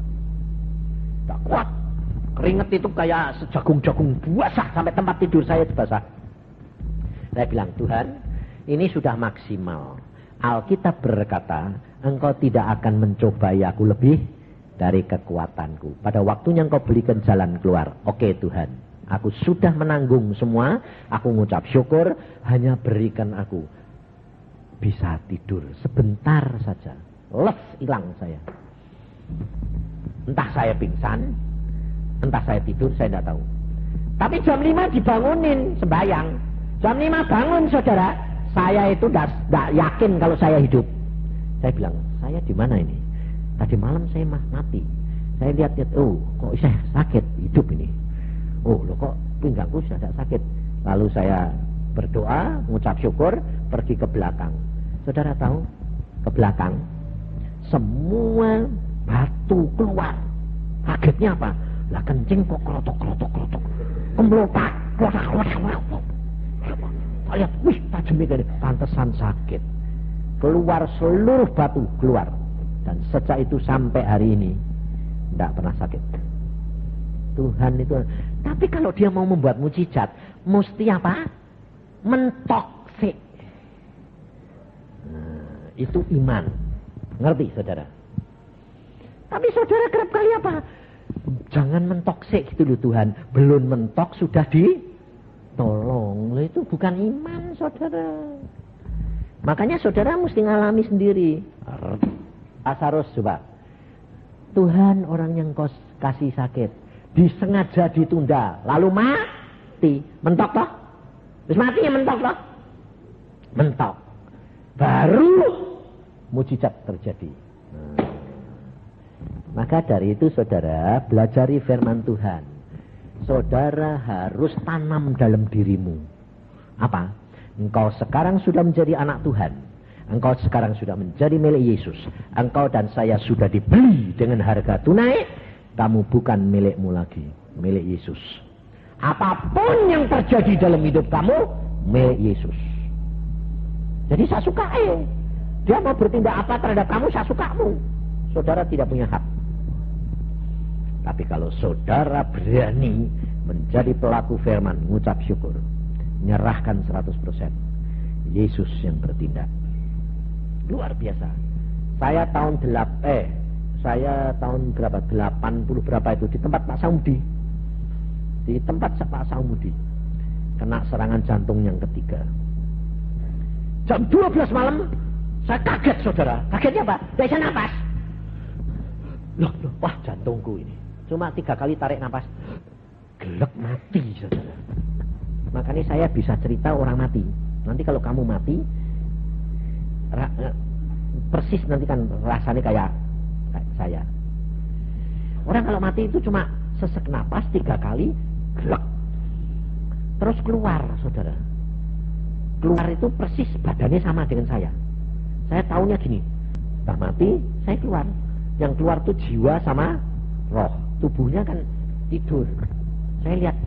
Tak kuat. Keringet itu kayak sejagung-jagung basah sampai tempat tidur saya itu basah. Saya bilang, Tuhan, ini sudah maksimal. Alkitab berkata, Engkau tidak akan mencobai aku lebih dari kekuatanku. Pada waktunya Engkau berikan jalan keluar. Oke Tuhan. Aku sudah menanggung semua, aku mengucap syukur, hanya berikan aku bisa tidur sebentar saja. Les hilang saya. Entah saya pingsan, entah saya tidur, saya tidak tahu. Tapi jam 5 dibangunin sembahyang. Jam 5 bangun saudara, saya itu tidak yakin kalau saya hidup. Saya bilang, saya di mana ini? Tadi malam saya mati. Saya lihat-lihat, oh kok saya sakit hidup ini. Oh loh kok pinggangku sudah tidak sakit. Lalu saya berdoa, mengucap syukur, pergi ke belakang. Saudara tahu, ke belakang semua batu keluar. Kagetnya apa? Lah kencing kok kelotok. Kemlopak, klotak. Saya lihat, wih tajamnya dari pantesan sakit. Keluar seluruh batu, keluar. Dan sejak itu sampai hari ini tidak pernah sakit. Tuhan itu. Tapi kalau dia mau membuat mujizat, mesti apa? Mentoksik. Nah, itu iman. Ngerti saudara? Tapi saudara kerap kali apa? Jangan mentoksik gitu loh Tuhan. Belum mentok sudah ditolong. Loh, itu bukan iman saudara. Makanya saudara mesti ngalami sendiri. Lazarus coba. Tuhan, orang yang kau kasih sakit disengaja ditunda, lalu mati. Mentok toh? Terus mati ya mentok toh? Mentok. Baru mujizat terjadi. Maka dari itu saudara, belajari firman Tuhan. Saudara harus tanam dalam dirimu. Apa? Engkau sekarang sudah menjadi anak Tuhan. Engkau sekarang sudah menjadi milik Yesus. Engkau dan saya sudah dibeli dengan harga tunai. Kamu bukan milikmu lagi, milik Yesus. Apapun yang terjadi dalam hidup kamu, milik Yesus. Jadi saya suka dia mau bertindak apa terhadap kamu, saya sukamu. Saudara tidak punya hak. Tapi kalau saudara berani menjadi pelaku firman, mengucap syukur, menyerahkan 100%, Yesus yang bertindak. Luar biasa. Saya tahun berapa? 80 berapa itu di tempat Pak Saudi. Di tempat Pak Saudi. Kena serangan jantung yang ketiga. Jam 12 malam saya kaget saudara. Kagetnya apa? Tidak bisa napas. Loh, wah jantungku ini. Cuma 3 kali tarik napas. Gelek mati saudara. Makanya saya bisa cerita orang mati. Nanti kalau kamu mati, persis nanti kan rasanya kayak saya. Orang kalau mati itu cuma sesek napas 3 kali, gelek. Terus keluar saudara. Keluar itu persis badannya sama dengan saya. Saya tahunya gini, tak mati, saya keluar. Yang keluar tuh jiwa sama roh. Tubuhnya kan tidur. Saya lihat,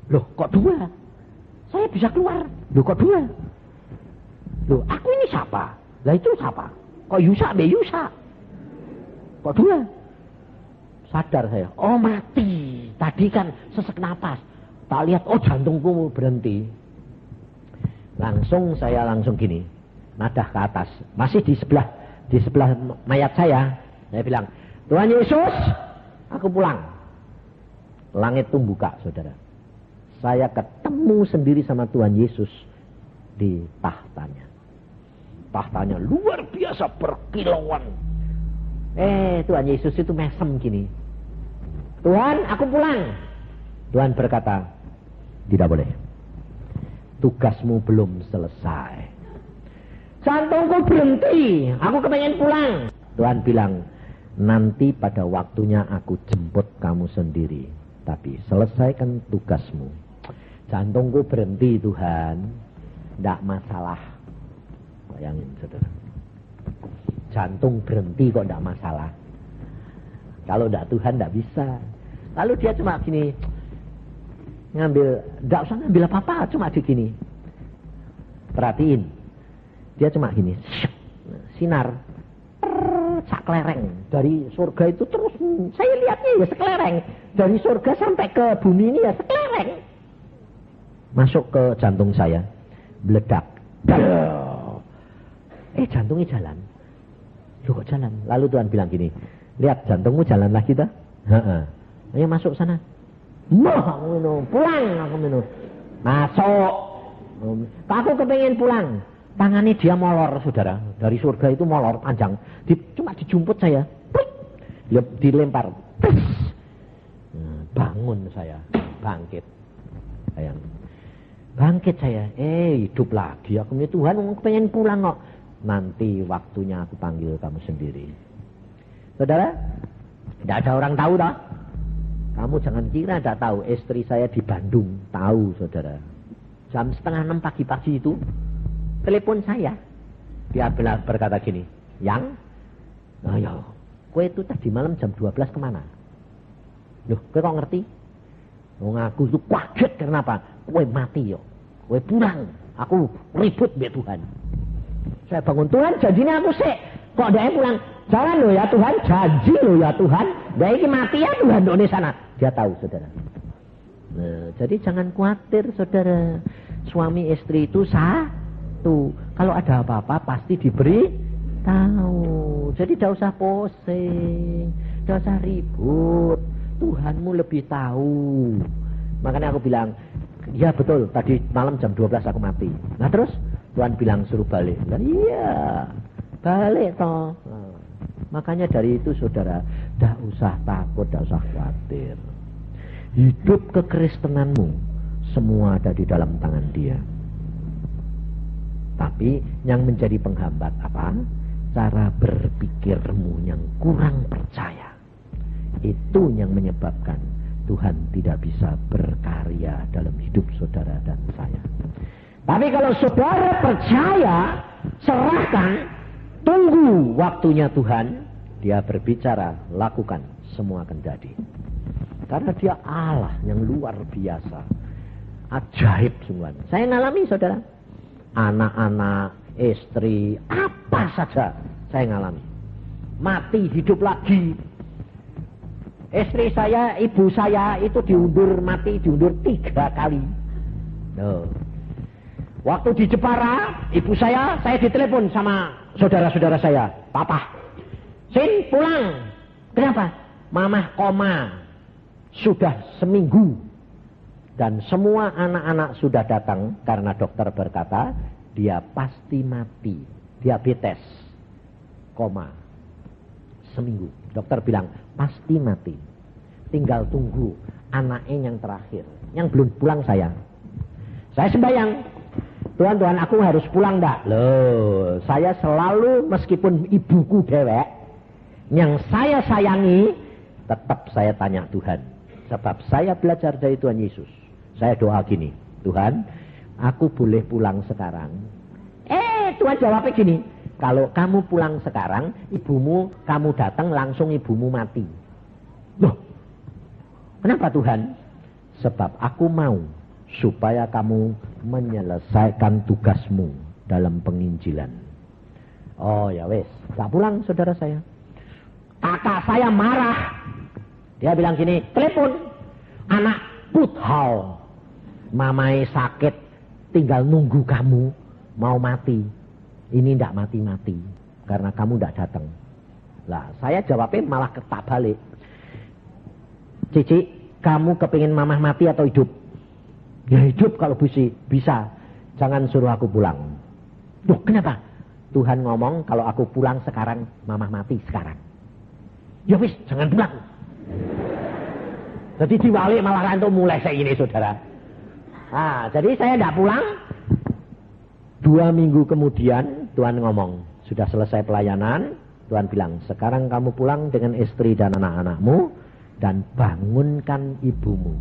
loh kok 2? Saya bisa keluar. Loh kok 2? Loh aku ini siapa? Lah itu siapa? Kok Yusa be Yusa? Kok 2? Sadar saya, oh mati. Tadi kan sesek napas. Tak lihat, oh jantungku berhenti. Saya langsung gini, nadah ke atas. Masih di sebelah mayat saya. Saya bilang, Tuhan Yesus, aku pulang. Langit pun buka, saudara. Saya ketemu sendiri sama Tuhan Yesus di tahtanya. Tahtanya luar biasa berkilauan. Tuhan Yesus itu mesem gini. Tuhan, aku pulang. Tuhan berkata, tidak boleh. Tugasmu belum selesai. Jantungku berhenti. Aku kepengen pulang. Tuhan bilang, nanti pada waktunya aku jemput kamu sendiri. Tapi selesaikan tugasmu. Jantungku berhenti Tuhan. Tidak masalah. Bayangin saudara. Jantung berhenti kok tidak masalah. Kalau tidak Tuhan tidak bisa. Lalu dia cuma gini. Tidak usah ngambil apa-apa. Cuma gini. Perhatiin. Dia cuma gini. Sinar. Saklereng. Dari surga itu terus. Saya lihatnya ya seklereng. Dari surga sampai ke bumi ini ya seklereng. Masuk ke jantung saya. Meledak. Jantungnya jalan. Loh kok jalan? Lalu Tuhan bilang gini. Lihat jantungmu jalan lagi dah. Ayo masuk sana. Pulang aku minum. Masuk. Aku kepengen pulang. Tangannya dia molor saudara. Dari surga itu molor panjang. Cuma dijumput saya. Dilempar. Bangun saya. Bangkit. Sayang. Bangkit saya. Hidup lagi. Aku ini Tuhan kepengen pulang kok. Nanti waktunya aku panggil kamu sendiri. Saudara. Tidak ada orang tahu dah. Kamu jangan kira tidak tahu. Istri saya di Bandung. Tahu saudara. Jam 5:30 pagi-pagi itu. Telepon saya. Dia berkata gini. Yang? Ayo. Kue itu tadi malam jam 12 kemana? Loh, kue kok ngerti? Ngaku itu kaget karena apa? Kue mati yo. Kue pulang. Aku ribut be Tuhan. Saya bangun Tuhan janjinya aku sih. Kok dia pulang? Jangan loh ya Tuhan. Janji loh ya Tuhan. Dia ini mati ya Tuhan di sana. Dia tahu saudara. Nah, jadi jangan khawatir saudara. Suami istri itu satu. Kalau ada apa-apa pasti diberi tahu. Jadi tidak usah pusing. Tidak usah ribut. Tuhanmu lebih tahu. Makanya aku bilang, ya betul, tadi malam jam 12 aku mati. Nah terus Tuhan bilang suruh balik. Dan iya, balik toh. Nah, Makanya dari itu saudara, tidak usah takut, tidak usah khawatir. Hidup kekristenanmu semua ada di dalam tangan Dia. Tapi yang menjadi penghambat apa? Cara berpikirmu yang kurang percaya. Itu yang menyebabkan Tuhan tidak bisa berkarya dalam hidup saudara dan saya. Tapi kalau saudara percaya, serahkan, tunggu waktunya Tuhan, Dia berbicara, lakukan, semua akan jadi. Karena Dia Allah yang luar biasa, ajaib sungguh. Saya ngalami saudara, anak-anak, istri, apa saja saya ngalami. Mati, hidup lagi. Istri saya, ibu saya itu diundur mati, diundur 3 kali. Waktu di Jepara, ibu saya ditelepon sama saudara-saudara saya. Papa, Sin pulang. Kenapa? Mamah koma. Sudah seminggu. Dan semua anak-anak sudah datang karena dokter berkata, dia pasti mati. Diabetes. Koma. Seminggu. Dokter bilang, pasti mati. Tinggal tunggu anaknya yang terakhir. Yang belum pulang saya. Saya sembahyang. Tuhan, aku harus pulang enggak? Loh, saya selalu meskipun ibuku dewek, yang saya sayangi, tetap saya tanya Tuhan. Sebab saya belajar dari Tuhan Yesus. Saya doa gini, Tuhan, aku boleh pulang sekarang. Tuhan jawabnya gini, kalau kamu pulang sekarang, ibumu, kamu datang langsung ibumu mati. Loh, kenapa Tuhan? Sebab aku mau supaya kamu menyelesaikan tugasmu dalam penginjilan. Oh ya wes, gak pulang saudara saya. Kakak saya marah. Dia bilang gini, telepon anak Puthal, mamai sakit, tinggal nunggu kamu mau mati. Ini ndak mati-mati karena kamu ndak datang. Lah saya jawabnya malah ketak balik. Cici, kamu kepingin mamah mati atau hidup? Ya hidup kalau bisa. Jangan suruh aku pulang. Loh kenapa? Tuhan ngomong kalau aku pulang sekarang, mamah mati sekarang. Ya wis, jangan pulang. Jadi diwalik malah kantuk mulai saya ini saudara. Jadi saya tidak pulang. 2 minggu kemudian Tuhan ngomong, sudah selesai pelayanan. Tuhan bilang, sekarang kamu pulang dengan istri dan anak-anakmu dan bangunkan ibumu.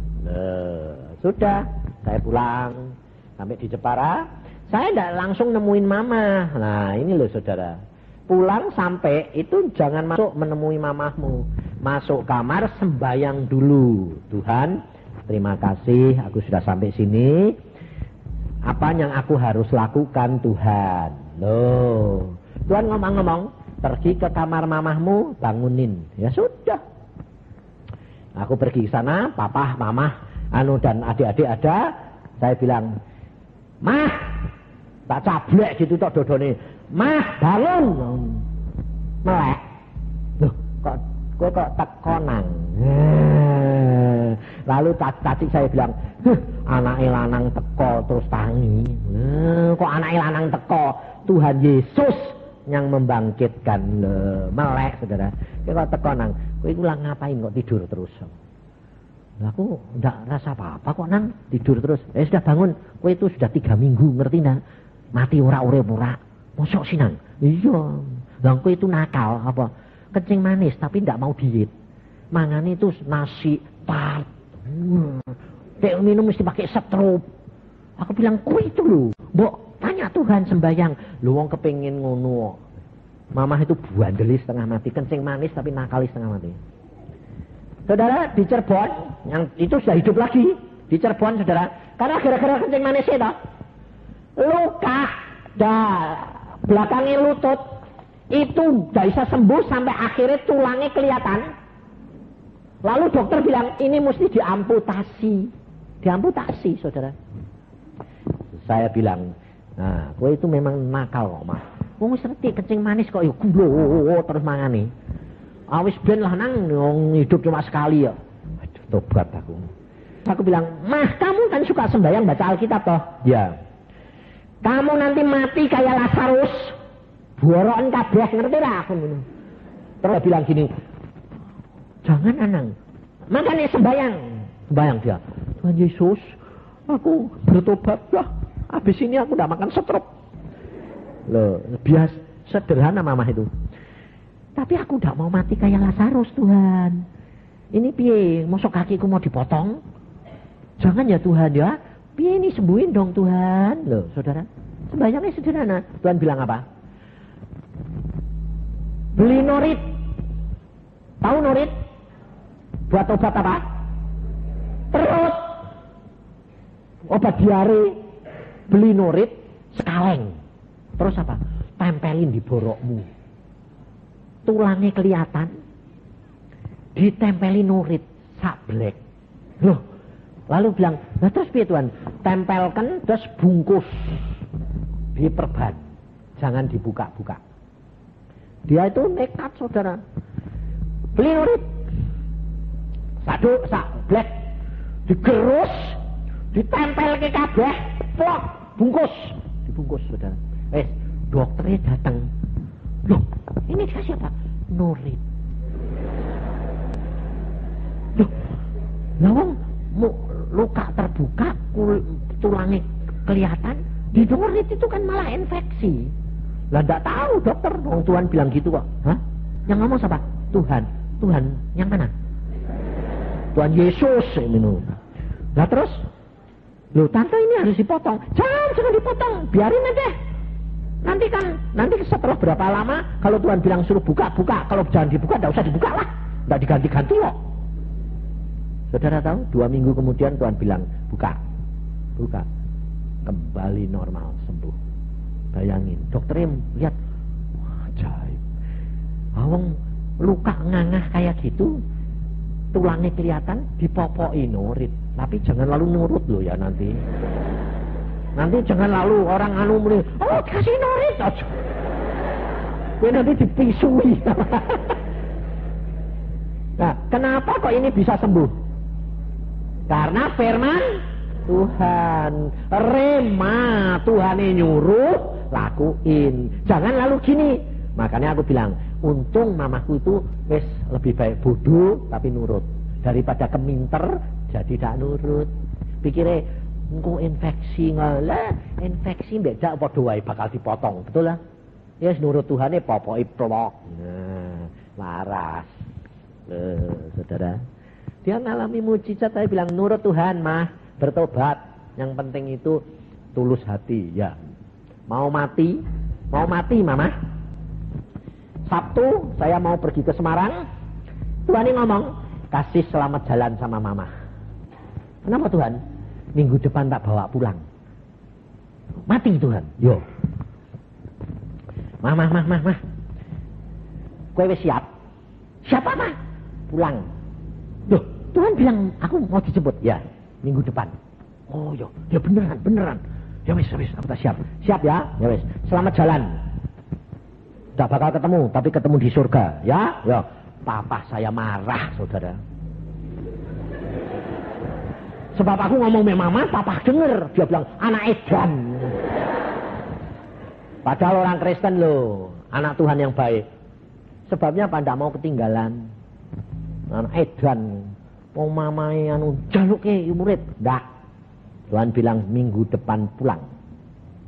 Sudah, saya pulang sampai di Jepara. Saya tidak langsung nemuin mama. Nah ini loh saudara, pulang sampai itu jangan masuk menemui mamahmu. Masuk kamar sembayang dulu. Tuhan, terima kasih aku sudah sampai sini. Apa yang aku harus lakukan Tuhan? Loh, Tuhan ngomong-ngomong, pergi ke kamar mamahmu, bangunin. Ya sudah. Aku pergi ke sana, papa, mama, dan adik-adik ada. Saya bilang, Mah, tak cablek gitu tok dodone. Mah, bangun. Melek. Loh, kok teko nang. Lalu tadi saya bilang, anak lanang teko terus tangi. Kok anak lanang teko? Tuhan Yesus yang membangkitkan. Melek saudara. Kok teko nang? Kowe iku lah ngapain kok tidur terus? Aku enggak rasa apa-apa kok nang, tidur terus. Sudah bangun. Kowe itu sudah 3 minggu, ngerti nang? Mati ora urip ora. Mosok sih nang? Iya. Lah kowe itu nakal apa? Kencing manis tapi enggak mau diet. Mangan itu nasi tart. Kayak minum mesti pakai setrup. Aku bilang kowe itu lho, mbok tanya Tuhan sembayang. Lho wong kepengin ngono. Mamah itu buandelis setengah mati, kencing manis tapi nakalis setengah mati. Saudara di Cirebon, yang itu sudah hidup lagi di Cirebon saudara, karena gara-gara kencing manis itu luka belakangnya lutut itu tidak bisa sembuh sampai akhirnya tulangnya kelihatan. Lalu dokter bilang ini mesti diamputasi saudara. Saya bilang, nah kowe itu memang nakal kok Mas. Wong wis ngerti kencing manis kok ya gulo terus mangane. Awis ben lah nang hidup cuma sekali ya. Aduh tobat aku. Aku bilang, "Mah, kamu kan suka sembahyang baca Alkitab toh?" Ya. Kamu nanti mati kayak Lazarus. Buorokan kabeh ngerti ra aku ngono. Terus bilang gini, jangan Anang, makanya sembahyang dia. Tuhan Yesus, aku bertobat lah. Habis ini aku udah makan setrop. Loh, biasa sederhana mamah itu. Tapi aku udah mau mati kayak Lazarus Tuhan. Ini piye, mosok kakiku mau dipotong? Jangan ya Tuhan ya. Piye ini sembuhin dong Tuhan. Loh, saudara, sembahyangnya sederhana. Tuhan bilang apa? Beli norit. Tahu norit? Buat obat apa? Perut. Obat diare. Beli norit sekaleng. Terus apa? Tempelin di borokmu. Tulangnya kelihatan. Ditempelin norit sablek. Loh, lalu bilang, nah terus piye Tuhan? Tempelkan terus bungkus. Diperban. Jangan dibuka-buka. Dia itu nekat saudara. Beli norit. Sablek. Digerus. Ditempel ke kabeh. Plok. Bungkus. Dibungkus saudara. Dokternya datang. Loh, ini dikasih apa? Norit. Loh, lawang luka terbuka, tulangnya kelihatan. Di norit itu kan malah infeksi. Lah enggak tahu dokter. Tuhan bilang gitu kok. Hah? Yang ngomong siapa? Tuhan. Tuhan yang mana? Tuhan Yesus ini. Lah terus? Loh, tante ini harus dipotong. Jangan dipotong. Biarin aja. Nanti setelah berapa lama kalau Tuhan bilang suruh buka. Kalau jangan dibuka, enggak usah dibuka lah. Enggak diganti-ganti kok. Saudara tahu, 2 minggu kemudian Tuhan bilang, buka. Kembali normal, sembuh. Bayangin, dokternya lihat, ajaib. Awang luka ngangah kayak gitu, tulangnya kelihatan, dipopoki norit. Tapi jangan lalu nurut loh ya nanti. Nanti jangan lalu orang mulai, oh kasih norit. Gue nanti dipisui. Nah, kenapa kok ini bisa sembuh? Karena firman Tuhan. Rema, Tuhan yang nyuruh, lakuin. Jangan lalu gini. Makanya aku bilang, untung mamaku itu wis lebih baik bodoh tapi nurut. Daripada keminter jadi tak nurut. Pikirnya, engko infeksi ngalah, infeksi beda padha wae bakal dipotong, betul lah. Ya yes, nurut Tuhane popoke plok. Nah, waras. Saudara. Dia ngalami mujizat, saya bilang nurut Tuhan, mah, bertobat. Yang penting itu tulus hati, ya. Mau mati, Mama. Sabtu saya mau pergi ke Semarang. Tuhan ini ngomong, kasih selamat jalan sama Mama. Kenapa Tuhan? Minggu depan tak bawa pulang. Mati Tuhan. Yo. Mah. Kowe wis siap? Siapa mah? Pulang. Loh, Tuhan bilang aku mau dijemput. Ya, minggu depan. Oh yo, ya beneran. Ya wis, aku tak siap. Siap ya? Ya wis. Selamat jalan. Tak bakal ketemu, tapi ketemu di surga. Ya? Ya. Papa saya marah, saudara. Sebab aku ngomong sama Mama, Papa denger. Dia bilang, anak edan. Padahal orang Kristen loh. Anak Tuhan yang baik. Sebabnya apa? Tidak mau ketinggalan. Anak edan. Mau mamanya jaluk murid. Enggak. Tuhan bilang minggu depan pulang.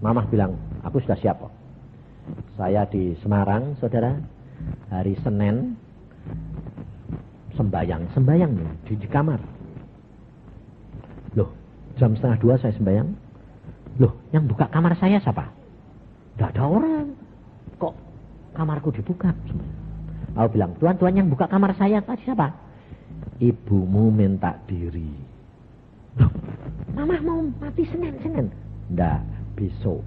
Mama bilang, aku sudah siap kok. Saya di Semarang, saudara. Hari Senin. Sembayang di kamar. Loh, jam 1:30 saya sembahyang. Loh, yang buka kamar saya siapa? Tidak ada orang. Kok kamarku dibuka? Aku bilang, Tuhan yang buka kamar saya tadi siapa? Ibumu minta diri. Loh, Mama mau mati Senin. Enggak, besok.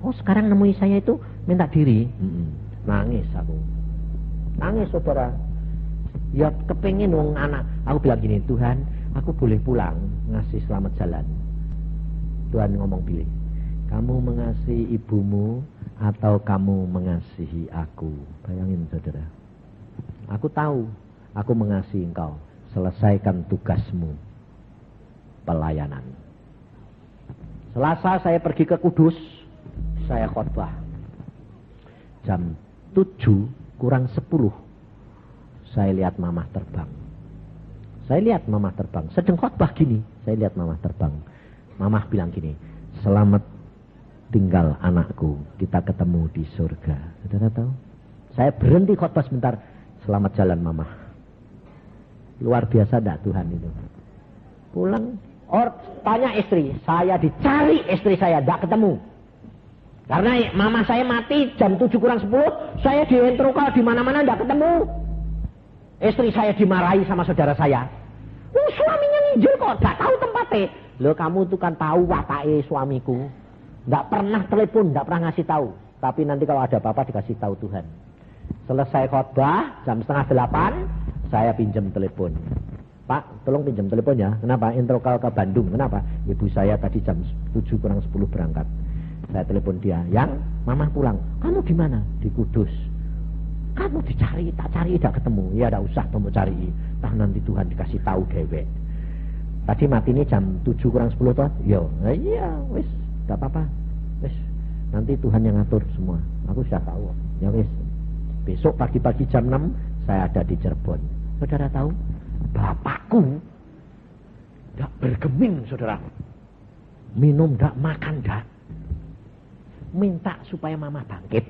Oh, sekarang nemui saya itu minta diri. Nangis aku. Nangis, saudara. Ya kepengen wong anak. Aku bilang gini, Tuhan, aku boleh pulang ngasih selamat jalan. Tuhan ngomong pilih. Kamu mengasihi ibumu atau kamu mengasihi aku? Bayangin saudara. Aku tahu aku mengasihi engkau. Selesaikan tugasmu. Pelayanan. Selasa saya pergi ke Kudus. Saya khotbah. Jam 7 kurang 10 saya lihat mamah terbang. Saya lihat mamah terbang. Sedang khotbah gini, saya lihat mamah terbang. Mamah bilang gini, selamat tinggal anakku, kita ketemu di surga. Saudara tahu? Saya berhenti khotbah sebentar. Selamat jalan mamah. Luar biasa enggak Tuhan itu? Pulang, tanya istri, saya dicari istri saya, enggak ketemu. Karena mama saya mati jam 7 kurang 10, saya dientrokal di mana-mana enggak ketemu. Istri saya dimarahi sama saudara saya. Suaminya nginjil kok, enggak tahu tempatnya. Loh, kamu tuh kan tahu watake suamiku. Enggak pernah telepon, enggak pernah ngasih tahu. Tapi nanti kalau ada apa-apa dikasih tahu Tuhan. Selesai khotbah jam 7:30, saya pinjam telepon. Pak, tolong pinjam telepon ya. Kenapa? Introkal ke Bandung. Kenapa? Ibu saya tadi jam 7 kurang 10 berangkat. Saya telepon dia. Yang, mama pulang. Kamu di mana? Di Kudus. Kamu dicari, tak cari, tidak ketemu. Ya, tidak usah kamu cari. Tah nanti Tuhan dikasih tahu dewek. Tadi mati ini jam 7 kurang 10 toh? Yo, iya, wis, tidak apa-apa. Wis, nanti Tuhan yang ngatur semua. Aku sudah tahu. Ya wis. Besok pagi-pagi jam 6 saya ada di Cirebon. Saudara tahu? Bapakku tidak bergeming, saudara. Minum tidak, makan tidak. Minta supaya mama bangkit.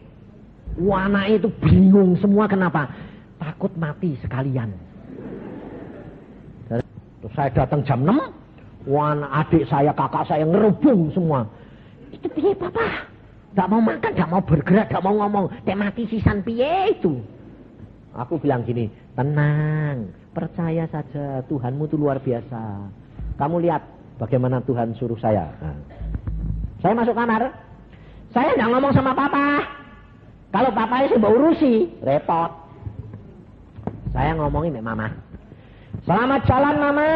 Anak itu bingung semua, kenapa? Takut mati sekalian. Terus saya datang jam 6. Adik saya, kakak saya ngerubung semua. Itu piye papa? Tidak mau makan, tidak mau bergerak, tidak mau ngomong. Teh mati sisan piye itu? Aku bilang gini, tenang, percaya saja, Tuhanmu itu luar biasa. Kamu lihat bagaimana Tuhan suruh saya. Nah, saya masuk kamar, saya tidak ngomong sama papa. Kalau papanya saya mau urusi, repot. Saya ngomongin sama mama. Selamat jalan mama,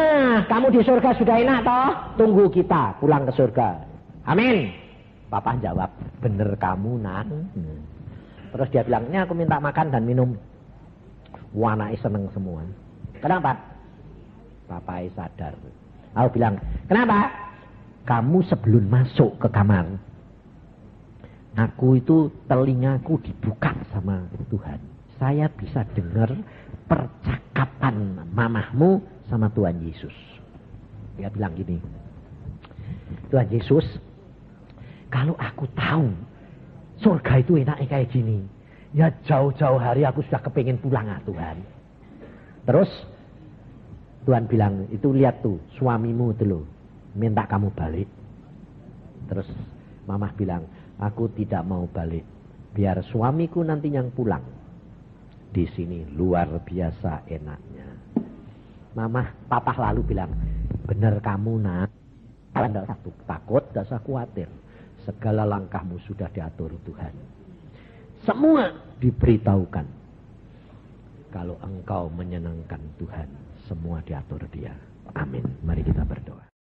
kamu di surga sudah enak toh? Tunggu kita pulang ke surga. Amin. Papa jawab, bener kamu nak. Terus dia bilang, ini aku minta makan dan minum. Anaknya seneng semua. Kenapa? Papa sadar. Aku bilang, kenapa? Kamu sebelum masuk ke kamar, aku itu telingaku dibuka sama Tuhan. Saya bisa dengar percakapan mamahmu sama Tuhan Yesus. Dia bilang gini, Tuhan Yesus, kalau aku tahu surga itu enaknya kayak gini, ya jauh-jauh hari aku sudah kepingin pulang Tuhan. Terus Tuhan bilang, itu lihat tuh suamimu itu loh, minta kamu balik. Terus mamah bilang, aku tidak mau balik, biar suamiku nanti yang pulang. Di sini luar biasa enaknya. Papa lalu bilang, bener kamu nak, tidak usah takut, tidak usah khawatir. Segala langkahmu sudah diatur Tuhan. Semua diberitahukan. Kalau engkau menyenangkan Tuhan, semua diatur Dia. Amin. Mari kita berdoa.